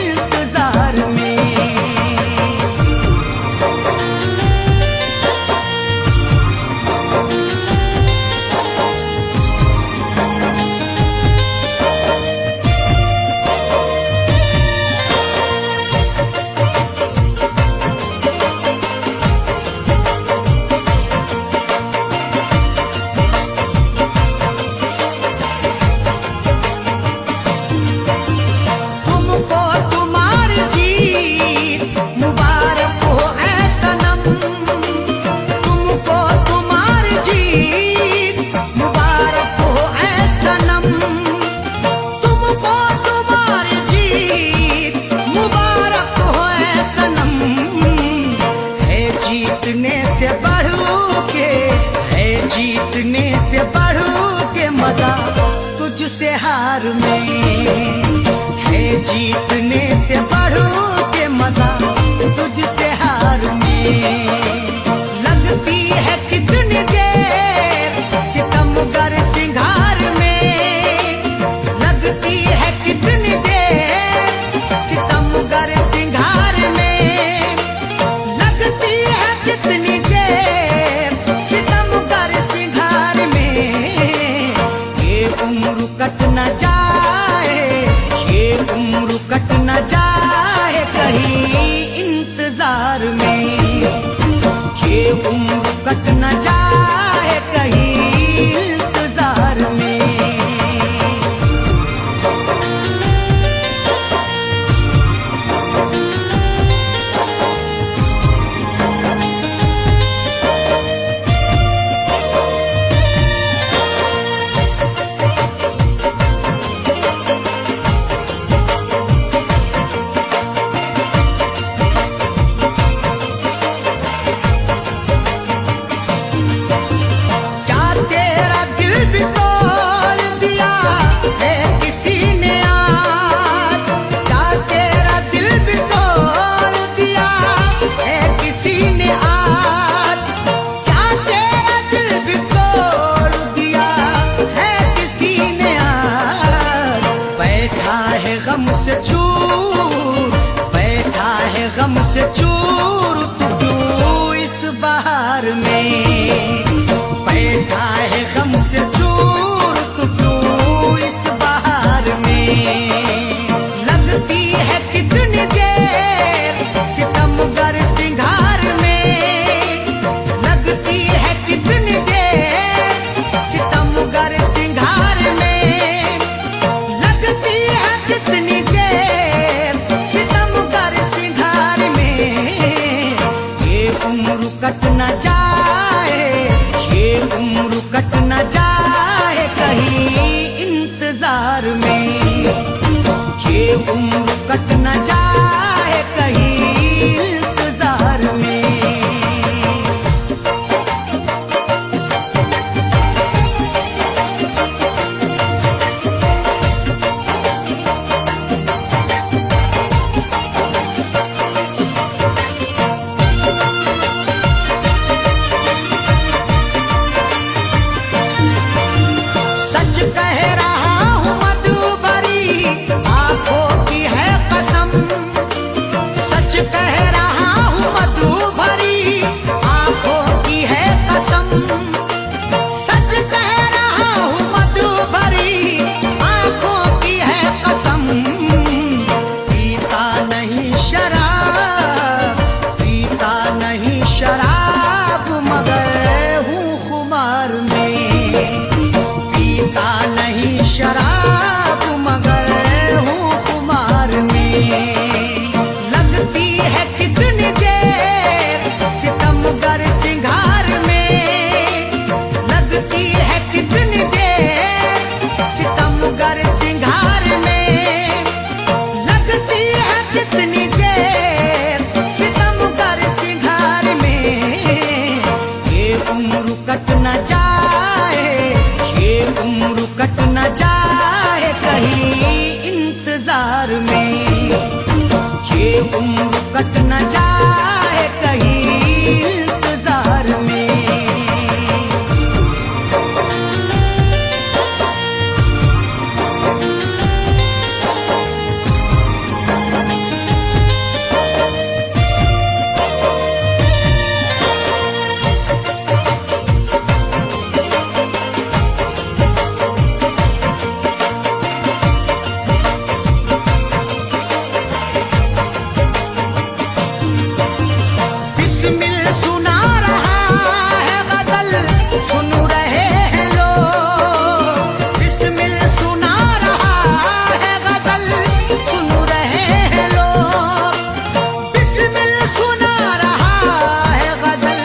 इंतजार में। तुमको तुम्हारी जीत मुबारक हो ऐ सनम, तुमको तुम्हारी जीत मुबारक हो ऐ सनम, तुमको तुम्हारी जीत मुबारक हो ऐ सनम। है जीतने से बढ़ के, है जीतने से बढ़ के मजा तुझसे हार में, है जीतने से बढ़ के मजा तुझसे हार में। लगती है कितनी देर सितमगर सिंगार में, लगती है कितनी देर सितमगर सिंगार में, लगती है कितनी देर सितमगर सिंगार में। ये उम्र कट न जाए, ये उम्र कट न जाए कहीं इंतजार में, ये उम्र कट न जाए कहीं इंतजार में। से चूर तू क्यों इस बहार में, बैठा है गम से चूर तू क्यों इस बहार में। लगती है कितनी देर सितमगर सिंगार में, लगती है कितनी देर सितमगर सिंगार में, लगती है कितनी देर सितमगर सिंगार में। ये उम्र कट न जाए, ये उम्र कट न जाए कहीं इंतजार में, ये उम्र कट न जाए कहीं इंतजार में। सच कह रहा हूँ मधुबरी आंखों की है कसम, सच कह रहा हूँ मधुबरी आंखों की है कसम, सच कह रहा हूँ मधुबरी आंखों की है कसम। पीता नहीं शराब, पीता नहीं शराब मगर हूँ खुमार में, पीता नहीं शराब मगर हूँ खुमार में। लगती है कितनी देर सितमगर सिंगार में, लगती है कितनी देर सितमगर सिंगार में, लगती है कितनी देर सितमगर सिंगार में। ये उम्र कट न जाए, ये उम्र कट न जाए कहीं इंतजार में, ये उम्र कट न जाए कहीं इंतजार में। बिस्मिल सुना रहा है गजल, सुन रहे हैं लोग, बिस्मिल सुना रहा है गजल, सुन रहे हैं लोग, बिस्मिल सुना रहा है गजल,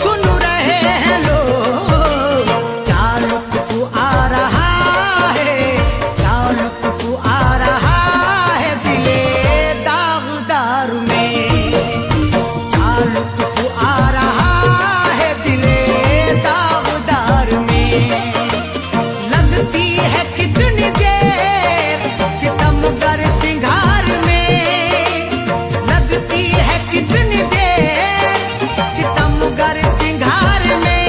सुन रहे हैं लोग। क्या लुत्फ आ रहा है, क्या लुत्फ आ रहा है दिले दागदार में, क्या लुत्फ आ रहा है दिले दागदार में। लगती है कितनी देर सितमगर सिंगार में, लगती है कितनी देर सितमगर सिंगार में,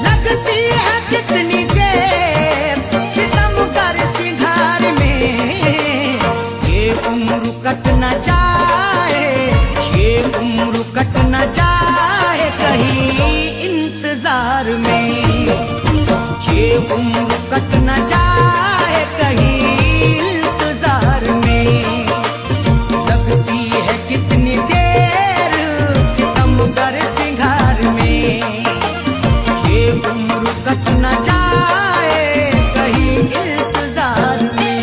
लगती है कितनी देर सितमगर सिंगार में। ये उम्र कट न जाए, ये उम्र कट न जाए कहीं इंतजार में, ये उम्र कट न जाए कहीं इंतजार में। लगती है कितनी देर सितमगर सिंगार में, ये उम्र कट न जाए कहीं इंतजार में।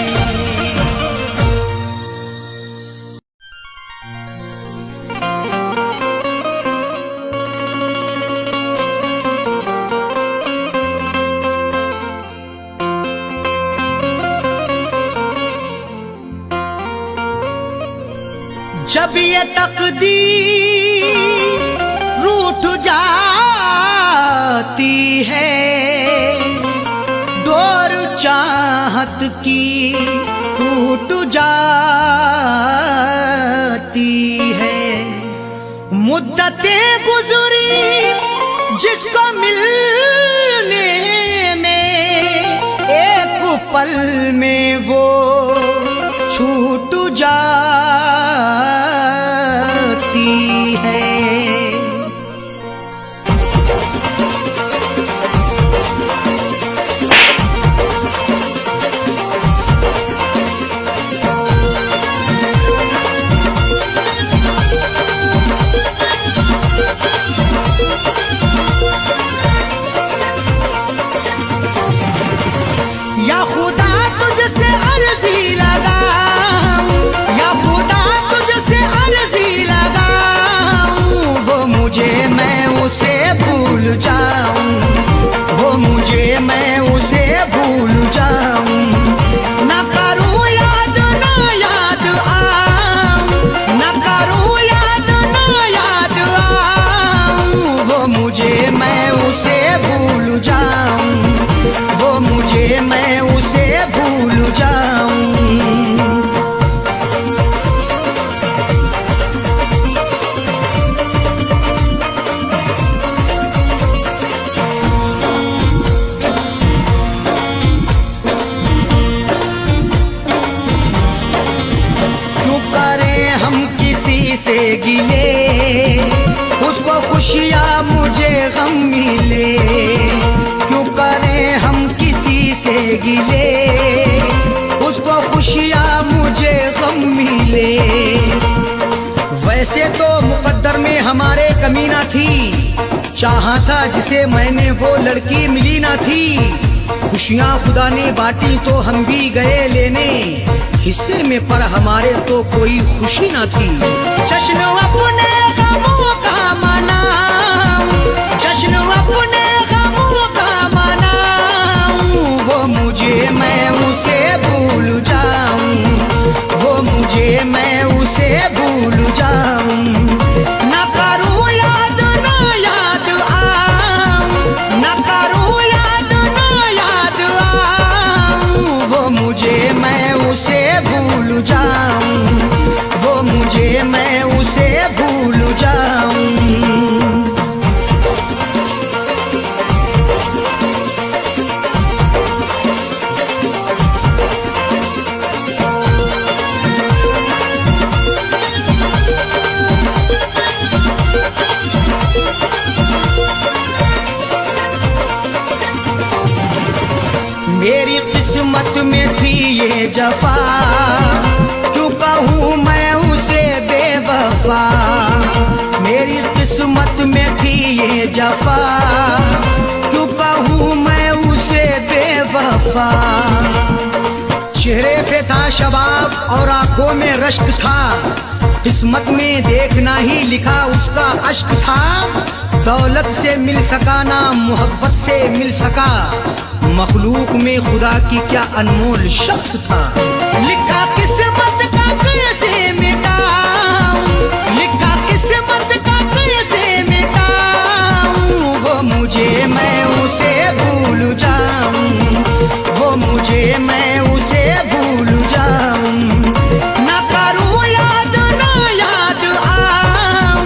जब ये तकदीर रूठ जाती है, डोर चाहत की टूट जाती है। मुद्दतें गुजरी जिसको मिलने में, एक पल में वो छूट जाती होती है। या खुदा तुझसे अर्जी लगाऊं, या खुदा तुझसे अर्जी लगाऊं, वो मुझे मैं उसे भूल जाऊं, वो मुझे मैं उसे भूल जाऊं। ना करूं याद ना याद आऊं, ना करूं याद ना याद आऊं, वो मुझे मैं उसे भूल जाऊं, वो मुझे मैं उसे भूल जाऊं। क्यों करें हम किसी से गिले, उसको खुशियाँ मुझे गम मिले। क्यों करें हम किसी से गिले, उसको खुशियाँ मुझे गम मिले। वैसे तो मुकद्दर में हमारे कमी ना थी, चाहा था जिसे मैंने वो लड़की मिली ना थी। खुशियाँ खुदा ने बांटी तो हम भी गए लेने, हिस्से में पर हमारे तो कोई खुशी ना थी। जश्न अपने गमों का मनाऊं, जश्न अपने गमों का मनाऊं, वो मुझे मैं उसे भूल जाऊं, वो मुझे मैं उसे भूल जाऊं। ना करूं याद ना याद आऊं, ना करूं याद ना याद आऊं, वो मुझे मैं उसे भूल जाऊं, वो मुझे मैं उसे भूल जाऊं। मेरी किस्मत में थी ये जफा, क्यों कहूँ मैं उसे बेवफा। मेरी किस्मत में थी ये जफा, क्यों कहूँ मैं उसे बेवफा। चेहरे पे था शबाब और आंखों में रश्क था, किस्मत में देखना ही लिखा उसका अश्क था। दौलत से मिल सका ना मोहब्बत से मिल सका, मखलूक में खुदा की क्या अनमोल शख्स था। लिखा किस्मत का कैसे मिटाऊं, लिखा किस्मत का कैसे मिटाऊं, वो मुझे मैं उसे भूल जाऊं, वो मुझे मैं उसे भूल जाऊं। ना करूं याद ना याद आऊं,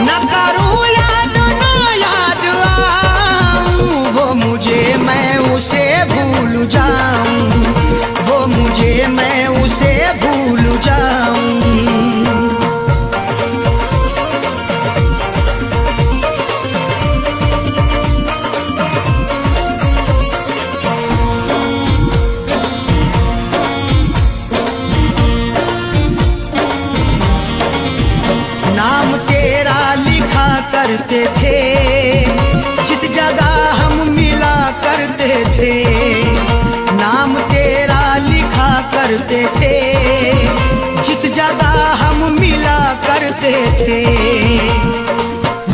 ना करूं याद ना याद आऊं, वो मुझे मैं उसे भूल जाऊं, वो मुझे मैं उसे भूल जाऊं। नाम तेरा लिखा करते थे, जिस जगह हम मिला करते थे। नाम तेरा लिखा करते थे, जिस जगह हम मिला करते थे।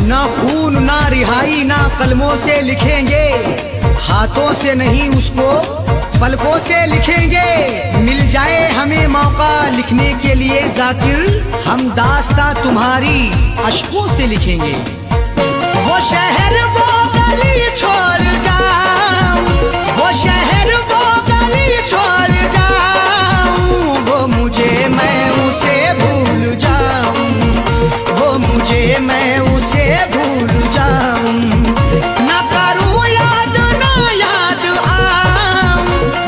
ना खून ना रिहाई ना कलमों से लिखेंगे, हाथों से नहीं उसको पलकों से लिखेंगे। मिल जाए हमें मौका लिखने के लिए जाकिर, हम दास्तां तुम्हारी अश्कों से लिखेंगे। वो शहर वो गली छोड़ जाऊं, वो शहर वो गली छोड़ जाऊं, वो मुझे मैं उसे भूल जाऊं, वो मुझे मैं उसे भूल जाऊं। ना करूं याद ना याद आऊं,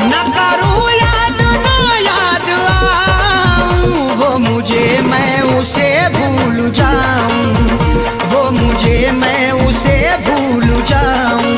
ना करूं याद ना याद आऊं, वो मुझे मैं उसे भूल भूल जाऊं, वो मुझे मैं उसे भूल जाऊं।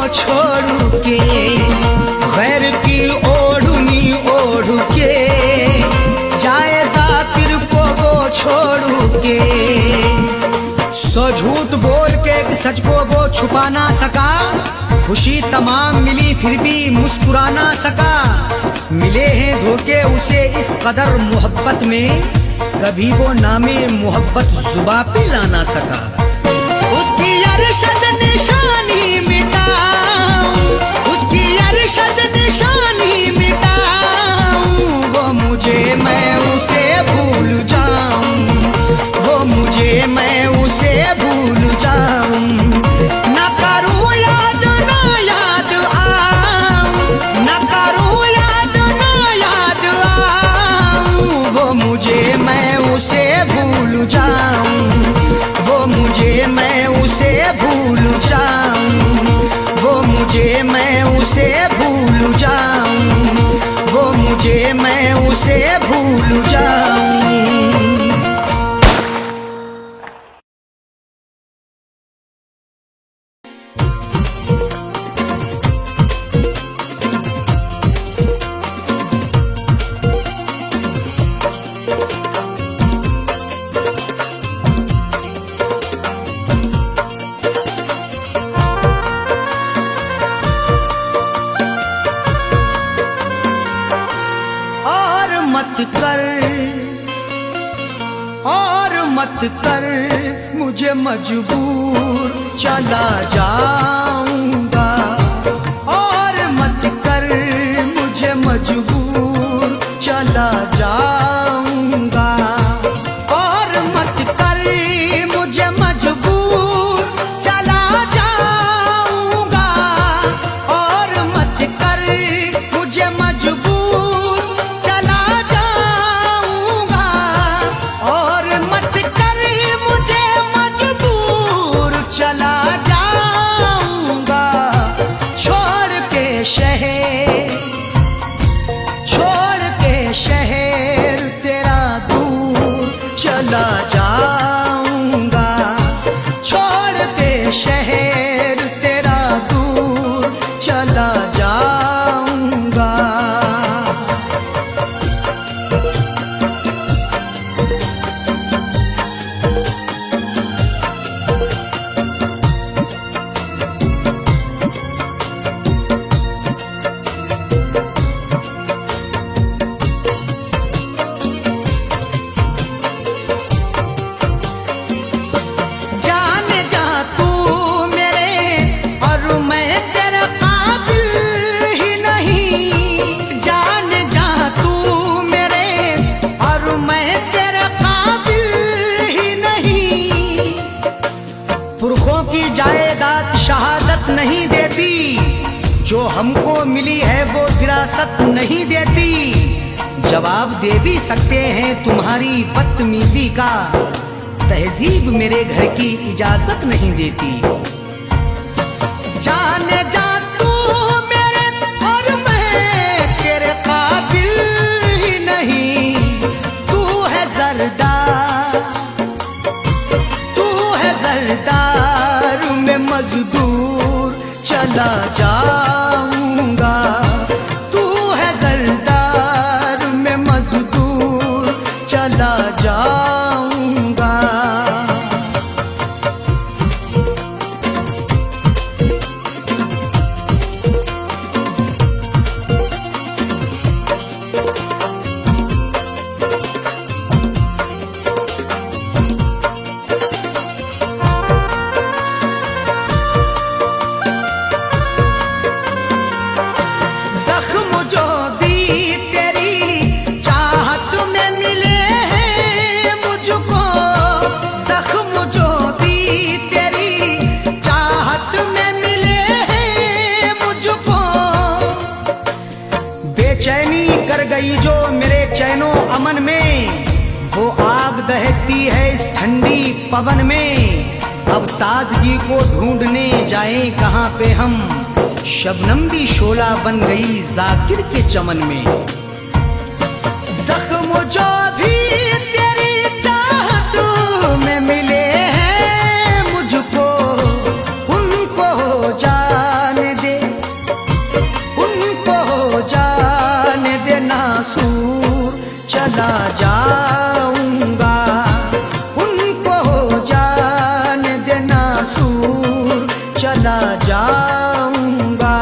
छोड़ के गैर की ओढ़नी ओढ़ के जाए जाकिर को वो छोड़ के। सो झूठ बोल के सच को वो छुपा ना सका, खुशी तमाम मिली फिर भी मुस्कुरा ना सका। मिले हैं धोखे उसे इस कदर मोहब्बत में, कभी वो नामे मोहब्बत जुबा पे ला ना सका। उसकी अरशद निशानी मिटाऊं, उसकी अरशद निशानी मिटाऊं, वो मुझे मैं उसे भूल जाऊं, वो मुझे मैं उसे भूल जाऊं। न करूं याद ना याद आऊं, न करूं याद ना याद आऊं, वो मुझे मैं उसे भूल जाऊं, वो मुझे मैं उसे भूल जाऊं, वो मुझे मैं उसे भूल जाऊं, वो मुझे मैं उसे भूल जाऊं। मत कर मुझे मजबूर, चला जाऊंगा। और मत कर मुझे मजबूर, चला जाऊंगा। और मत कर मुझे मजबूर, चला जाऊंगा। और मत कर मुझे मजबूर, चला जाऊंगा। और मत कर मुझे मजबूर, चला जाऊंगा। छोड़ के शहर, छोड़ के शहर तेरा दूर, चला जाऊंगा। छोड़ के शहर तेरा दूर, चला जाऊंगा। पुरखों की जायदाद शहादत नहीं देती, जो हमको मिली है वो विरासत नहीं देती। जवाब दे भी सकते हैं तुम्हारी बदतमीजी का, तहजीब मेरे घर की इजाजत नहीं देती। जाने जा तू मेरे और मैं तेरे काबिल ही नहीं। तू है जरदार, तू है जरदार में मजदूर, चला जाऊंगा। तू है जरदार में मजदूर, चला जाऊंगा। दामन में, वो आग दहकती है इस ठंडी पवन में। अब ताजगी को ढूंढने जाएं कहाँ पे हम, शबनम भी शोला बन गई जाकिर के चमन में। जख्म जो भी तेरी चाहत में मिले हैं मुझको, उनको जाने दे, उनको जाने दे, नासूर चला जाऊंगा, उनको जाने दे, नासूर चला जाऊंगा।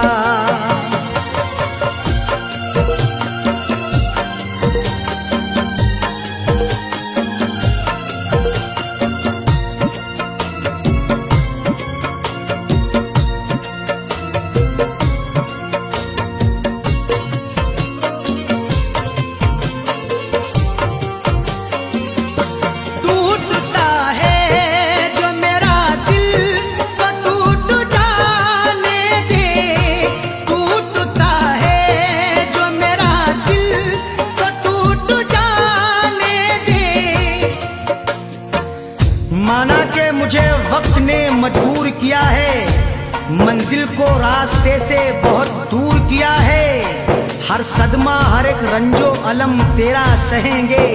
माना के मुझे वक्त ने मजबूर किया है, मंजिल को रास्ते से बहुत दूर किया है। हर सदमा हर एक रंजो अलम तेरा सहेंगे,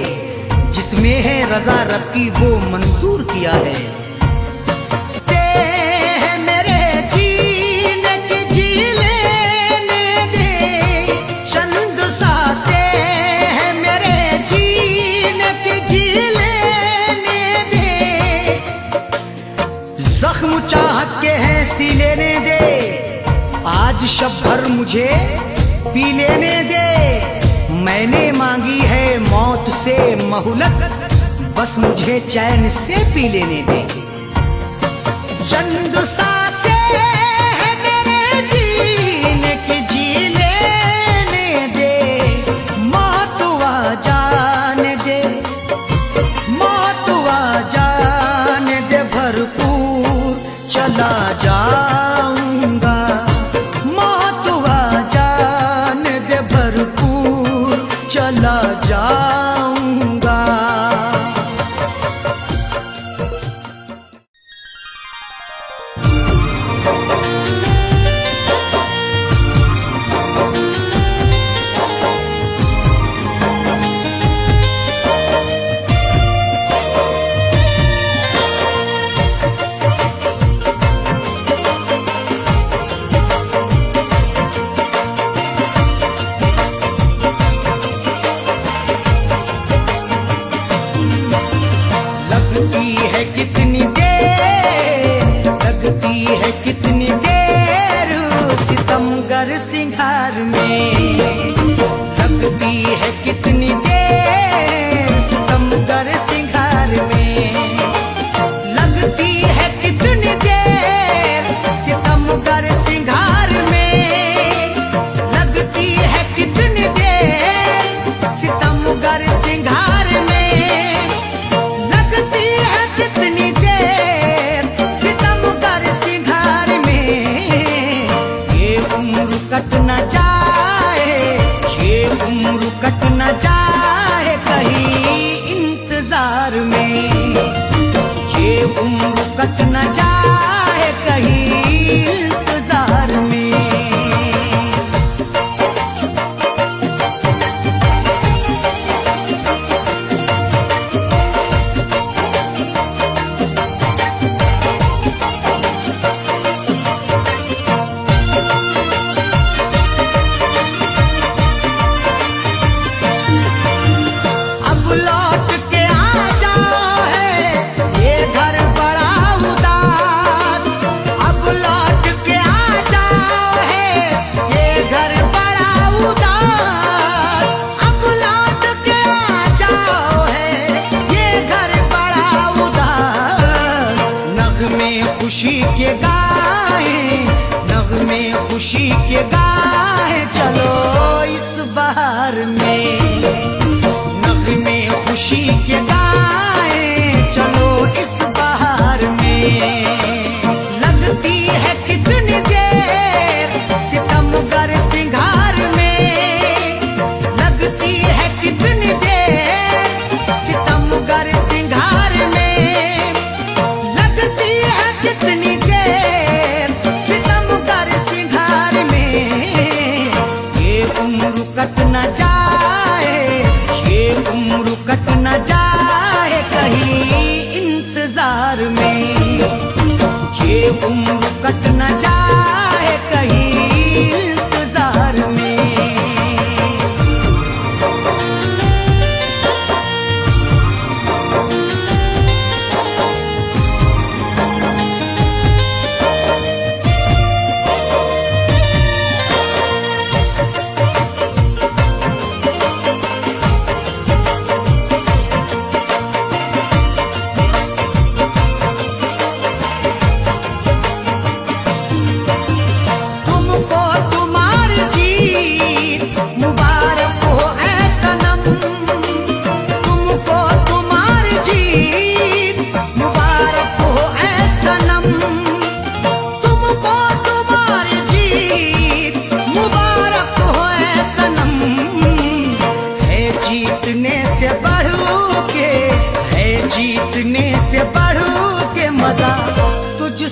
जिसमें है रजा रब की वो मंजूर किया है। जख्म चाहत के हैं सी लेने दे, आज शब भर मुझे पी लेने दे। मैंने मांगी है मौत से मोहलत, बस मुझे चैन से पी लेने दे। चंद सांसें हैं मेरे जीने की, जी लेने दे, मौत आ जाने दे, मौत आ जाने दे, भरपूर चला जाऊंगा, मौत आ जाने दे, भरपूर चला जाऊंगा। लगती है कितनी देर, लगती है कितनी देर सितमगर सिंगार में, लगती है कितनी देर सितमगर सिंगार में, लगती है कितनी देर सितमगर सिंगार में, लगती है कितनी देर सितमगर सिंगार में, लगती है कितनी देर सितमगर सिंगार में। ये उम्र कट न जाए, ये उम्र कट न जाए कहीं इंतजार में, ये उम्र कट न जाए कहीं इंतजार में। लौट के आ जाओ है ये घर बड़ा उदास, अब लौट के आ जाओ है ये घर बड़ा उदास, अब लौट के आ जाओ है ये घर बड़ा उदास। नगमे खुशी के गाए, नगमे खुशी के गाए, चलो इस बहार में, में खुशी के गाए, चलो इस बहार में। लगती है कितनी देर सितमगर सिंगार में, लगती है कितनी देर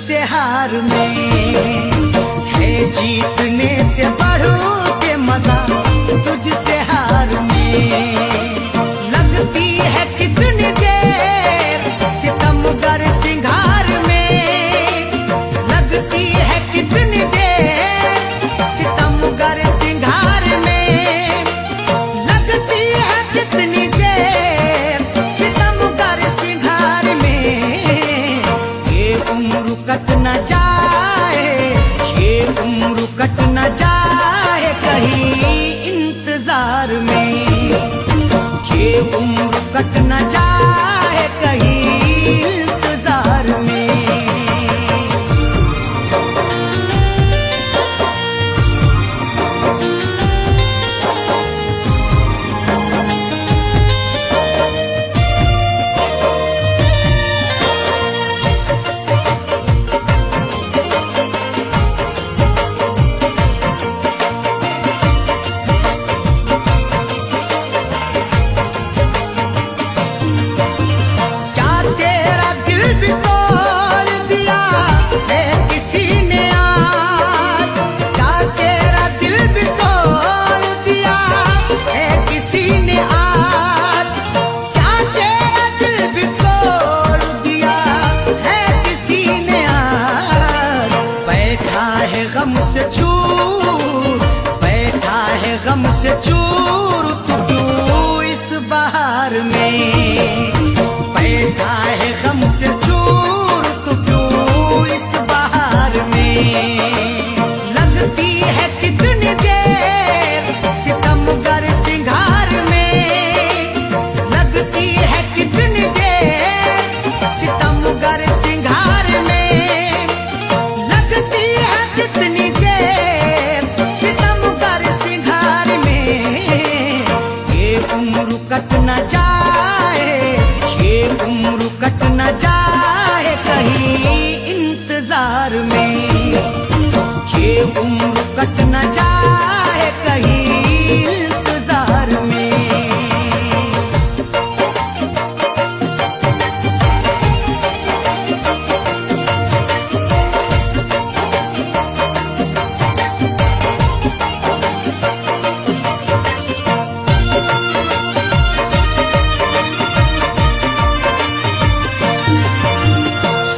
से हार में है जीतने से बढ़ के मजा तुझसे हार में लगती है कितनी देर सितमगर सिंगार में लगती है कितनी देर सितमगर सिंगार में लगती है कितनी देर सितमगर सिंगार में ये उम्र कट न जाए ये उम्र कट न जाए कहीं इंतजार में ये उम्र कट न जाए कहीं इंतजार में गम से चूर तू इस बहार में बैठा है गम से चूर तू इस बहार में लगती है कितनी देर सितमगर सिंगार में लगती है कितनी देर सितमगर सिंगार में लगती है कितनी देर सितमगर सिंगार में ये उम्र कट न जाए ये उम्र कट न जाए कहीं इंतजार में ये उम्र कट न जाए कहीं इंतजार में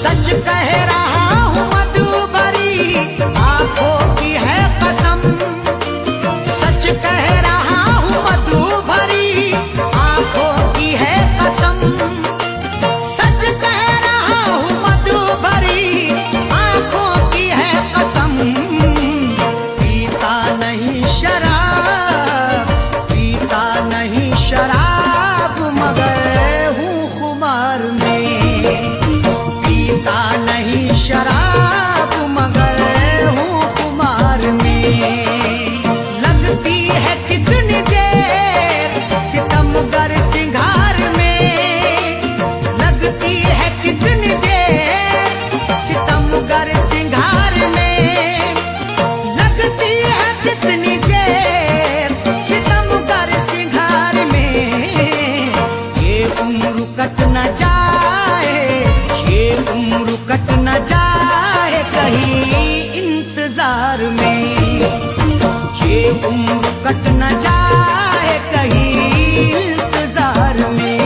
सच कह रहा हूँ मधुबरी आंखों की है कसम सच कह रहा हूँ मधुबरी आंखों की है कसम सच कह रहा हूँ मधुबरी आंखों की है कसम पीता नहीं शराब पीता नहीं शराब मगर हूँ खुमार में पीता नहीं शराब मगर हूँ कुमार में लगती है कितनी देर सितमगर सिंगार में लगती है कितनी देर सितमगर सिंगार में लगती है कितनी देर सितमगर सिंगार में ये उम्र कट न जाए ये उम्र कट न जाए कहीं इंतजार में ये उम्र कट न जाए कहीं इंतजार में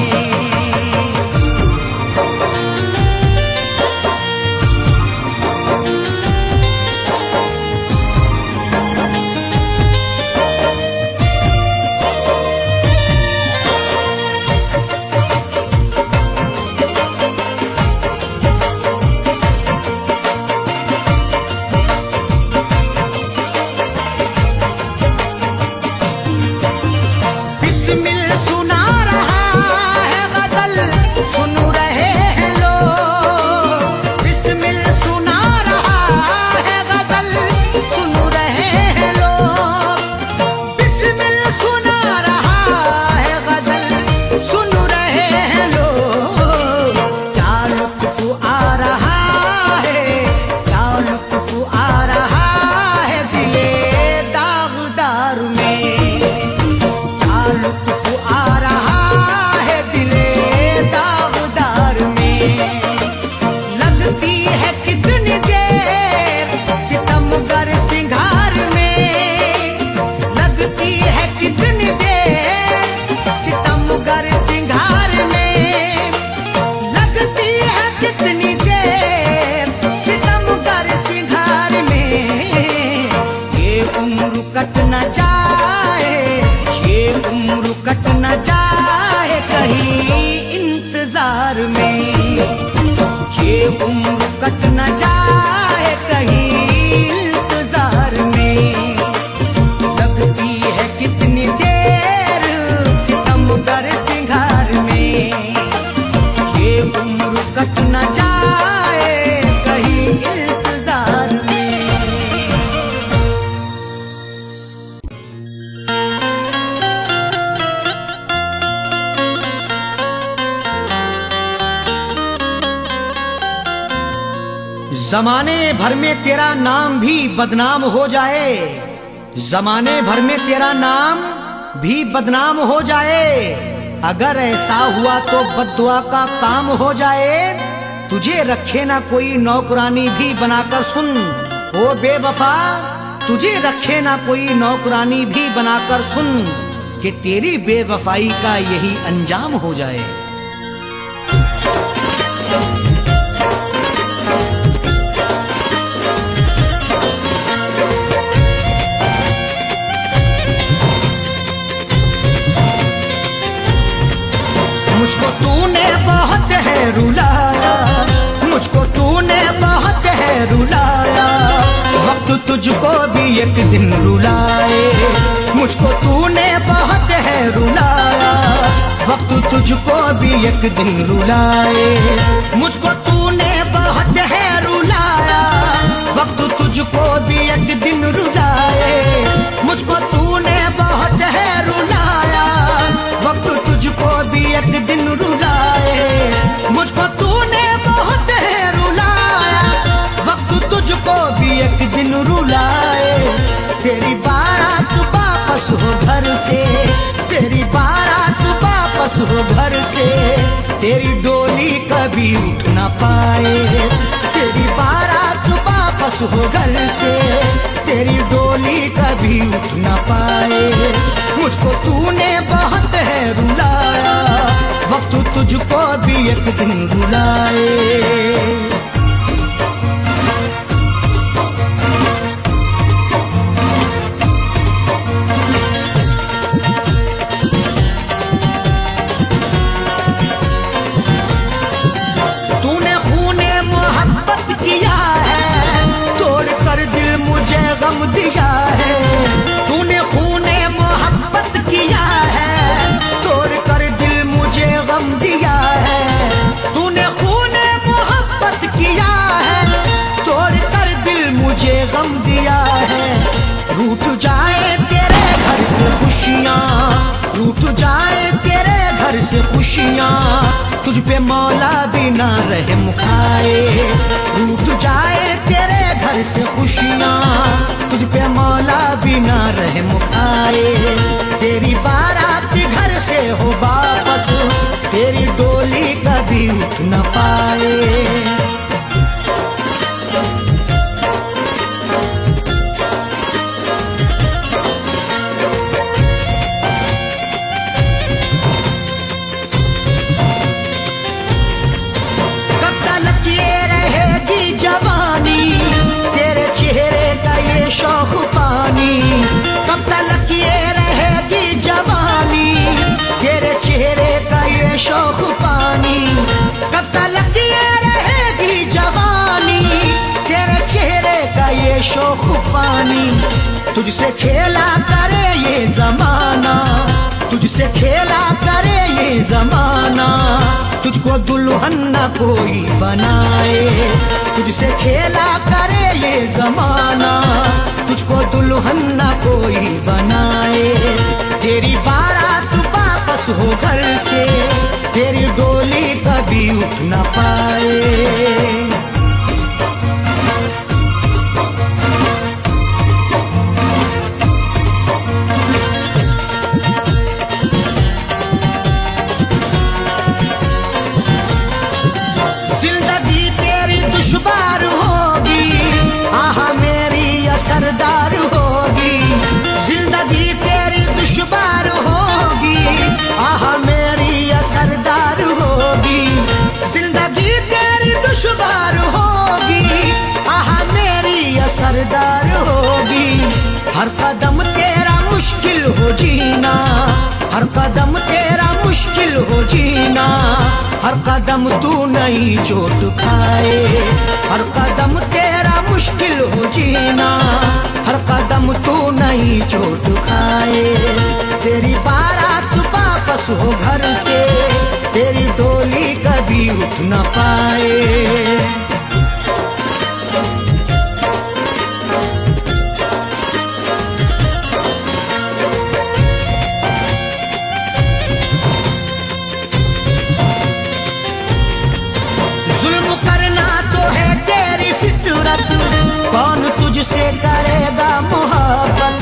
जमाने भर में तेरा नाम भी बदनाम हो जाए, जमाने भर में तेरा नाम भी बदनाम हो जाए, अगर ऐसा हुआ तो बद्दुआ का काम हो जाए। तुझे रखे ना कोई नौकरानी भी बनाकर सुन, ओ बेवफा तुझे रखे ना कोई नौकरानी भी बनाकर सुन, कि तेरी बेवफाई का यही अंजाम हो जाए। मुझको तूने बहुत है रुलाया, मुझको तूने बहुत है रुलाया, वक्त तुझको भी एक दिन रुलाए। मुझको तूने बहुत है रुलाया, वक्त तुझको भी एक दिन रुलाए। मुझको तूने बहुत है रुलाया, वक्त तुझको भी एक दिन रुलाए। मुझको तूने बहुत है रुलाया, वक्त तुझको भी एक दिन रुलाए। मुझको तूने बहुत है रुलाया, वक्त तुझको भी एक दिन रुलाए। तेरी बारात वापस हो घर से, तेरी बारात वापस हो घर से, तेरी डोली कभी उठ ना पाए। तेरी बारात वापस हो घर से, तेरी डोली कभी उठ ना पाए। मुझको तूने बहुत है रुलाया, वक्त तुझको भी एक दिन रुलाए। गम दिया है तूने, खूने मोहब्बत किया है, तोड़ कर दिल मुझे गम दिया है। तूने खूने मोहब्बत किया है, तोड़ कर दिल मुझे गम दिया है। रूठ जाए तेरे घर से खुशियाँ, रूठ जाए तेरे घर से खुशियाँ, तुझ पे मौला भी ना रहम खाए। रूठ जाए तेरे घर से खुशियाँ, तुझ पे मौला भी ना रहम खाए। तेरी बारात घर से हो वापस, तेरी डोली कभी उठ न पाए। शौक पानी कब तक ये रहेगी जवानी, तेरे चेहरे का ये शौक पानी। कब तक ये रहेगी जवानी, तेरे चेहरे का ये शौक पानी। तुझसे खेला करे ये जमाना, तुझसे खेला करे ये जमाना, तुझको दुल्हन न कोई बनाए। तुझसे खेला करे ये जमाना, तुझको दुल्हन न कोई बनाए। तेरी बारात वापस हो घर से, तेरी डोली कभी उठ न पाए। दुश्वार होगी आह मेरी असरदार होगी, जिंदगी तेरी दुश्वार होगी आह मेरी असरदार होगी। जिंदगी तेरी दुश्वार होगी आह मेरी असरदार होगी। हर कदम तेरा मुश्किल हो जीना, हर कदम तेरा मुश्किल हो जीना, हर कदम तू नई चोट खाए। हर कदम तेरा मुश्किल हो जीना, हर कदम तू नई चोट खाए। तेरी बारात वापस हो घर से, तेरी डोली कभी उठ न पाए। जुल्म करना तो है तेरी तुझसे करेगा मोहब्बत,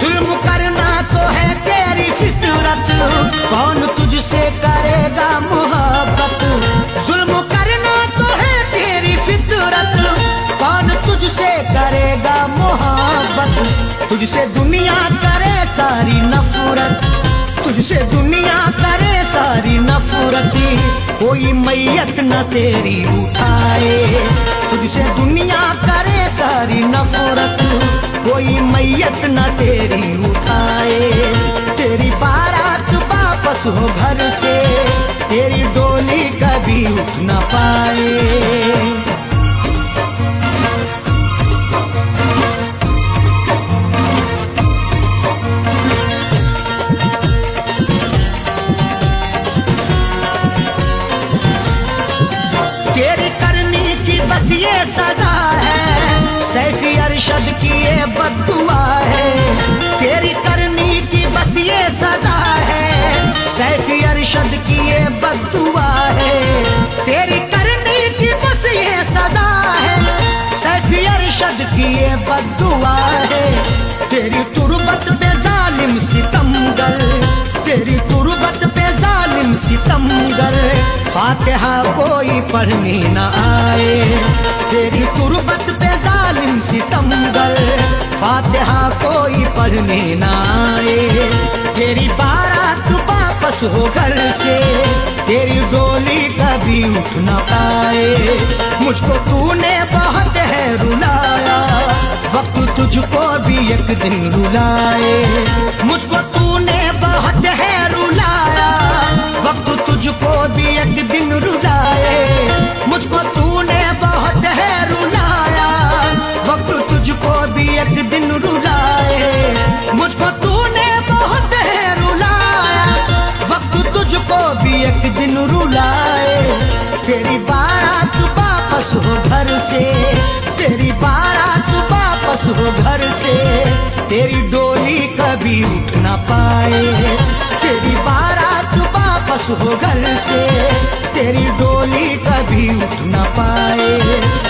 जुल्म करना तो है तेरी फितरत। कौन तुझसे करेगा मोहब्बत, जुल्म करना तो है तेरी फितरत। कौन तुझसे करेगा मोहब्बत, तुझसे दुनिया करे सारी नफरत, तुझसे दुनिया करे सारी नफरत। कोई मैयत न तेरी उठाए, तुझसे दुनिया करे सारी नफरत। कोई मैयत न तेरी उठाए, तेरी बारात वापस हो घर से, तेरी डोली कभी उठ न पाए। तेरी करनी की बस ये सजा है, सैफी अरशद की ये बद्दुआ है। तेरी करनी की बस ये सजा है, सैफी अरशद की ये बद्दुआ है। तेरी करनी की बस ये सजा है, सैफी अरशद की ये बद्दुआ है। तेरी तुरबत पे जालिम सितमगर, तेरी तुरबत पे जालिम सितमगर, फातिहा कोई पढ़ने न आए। तेरी तुरबत पे जालिम सितमगर, फातिहा कोई पढ़ने न आए। तेरी बारात वापस हो घर से, तेरी डोली कभी उठ न पाए। मुझको तूने बहुत है रुलाया, वक्त तुझको भी एक दिन रुलाए। मुझको तूने बहुत है रुलाया, वक्त तुझको भी एक दिन रुलाए। मुझको तूने बहुत है रुलाया, वक्त तुझको भी एक दिन रुलाए। मुझको तूने बहुत है रुलाया, वक्त तुझको भी एक दिन रुलाए। तेरी बारात वापस हो घर से, तेरी बारात वापस हो घर से, तेरी डोली कभी उठ न पाए। तेरी बारात वापस हो घर से, तेरी डोली कभी उठ न पाए।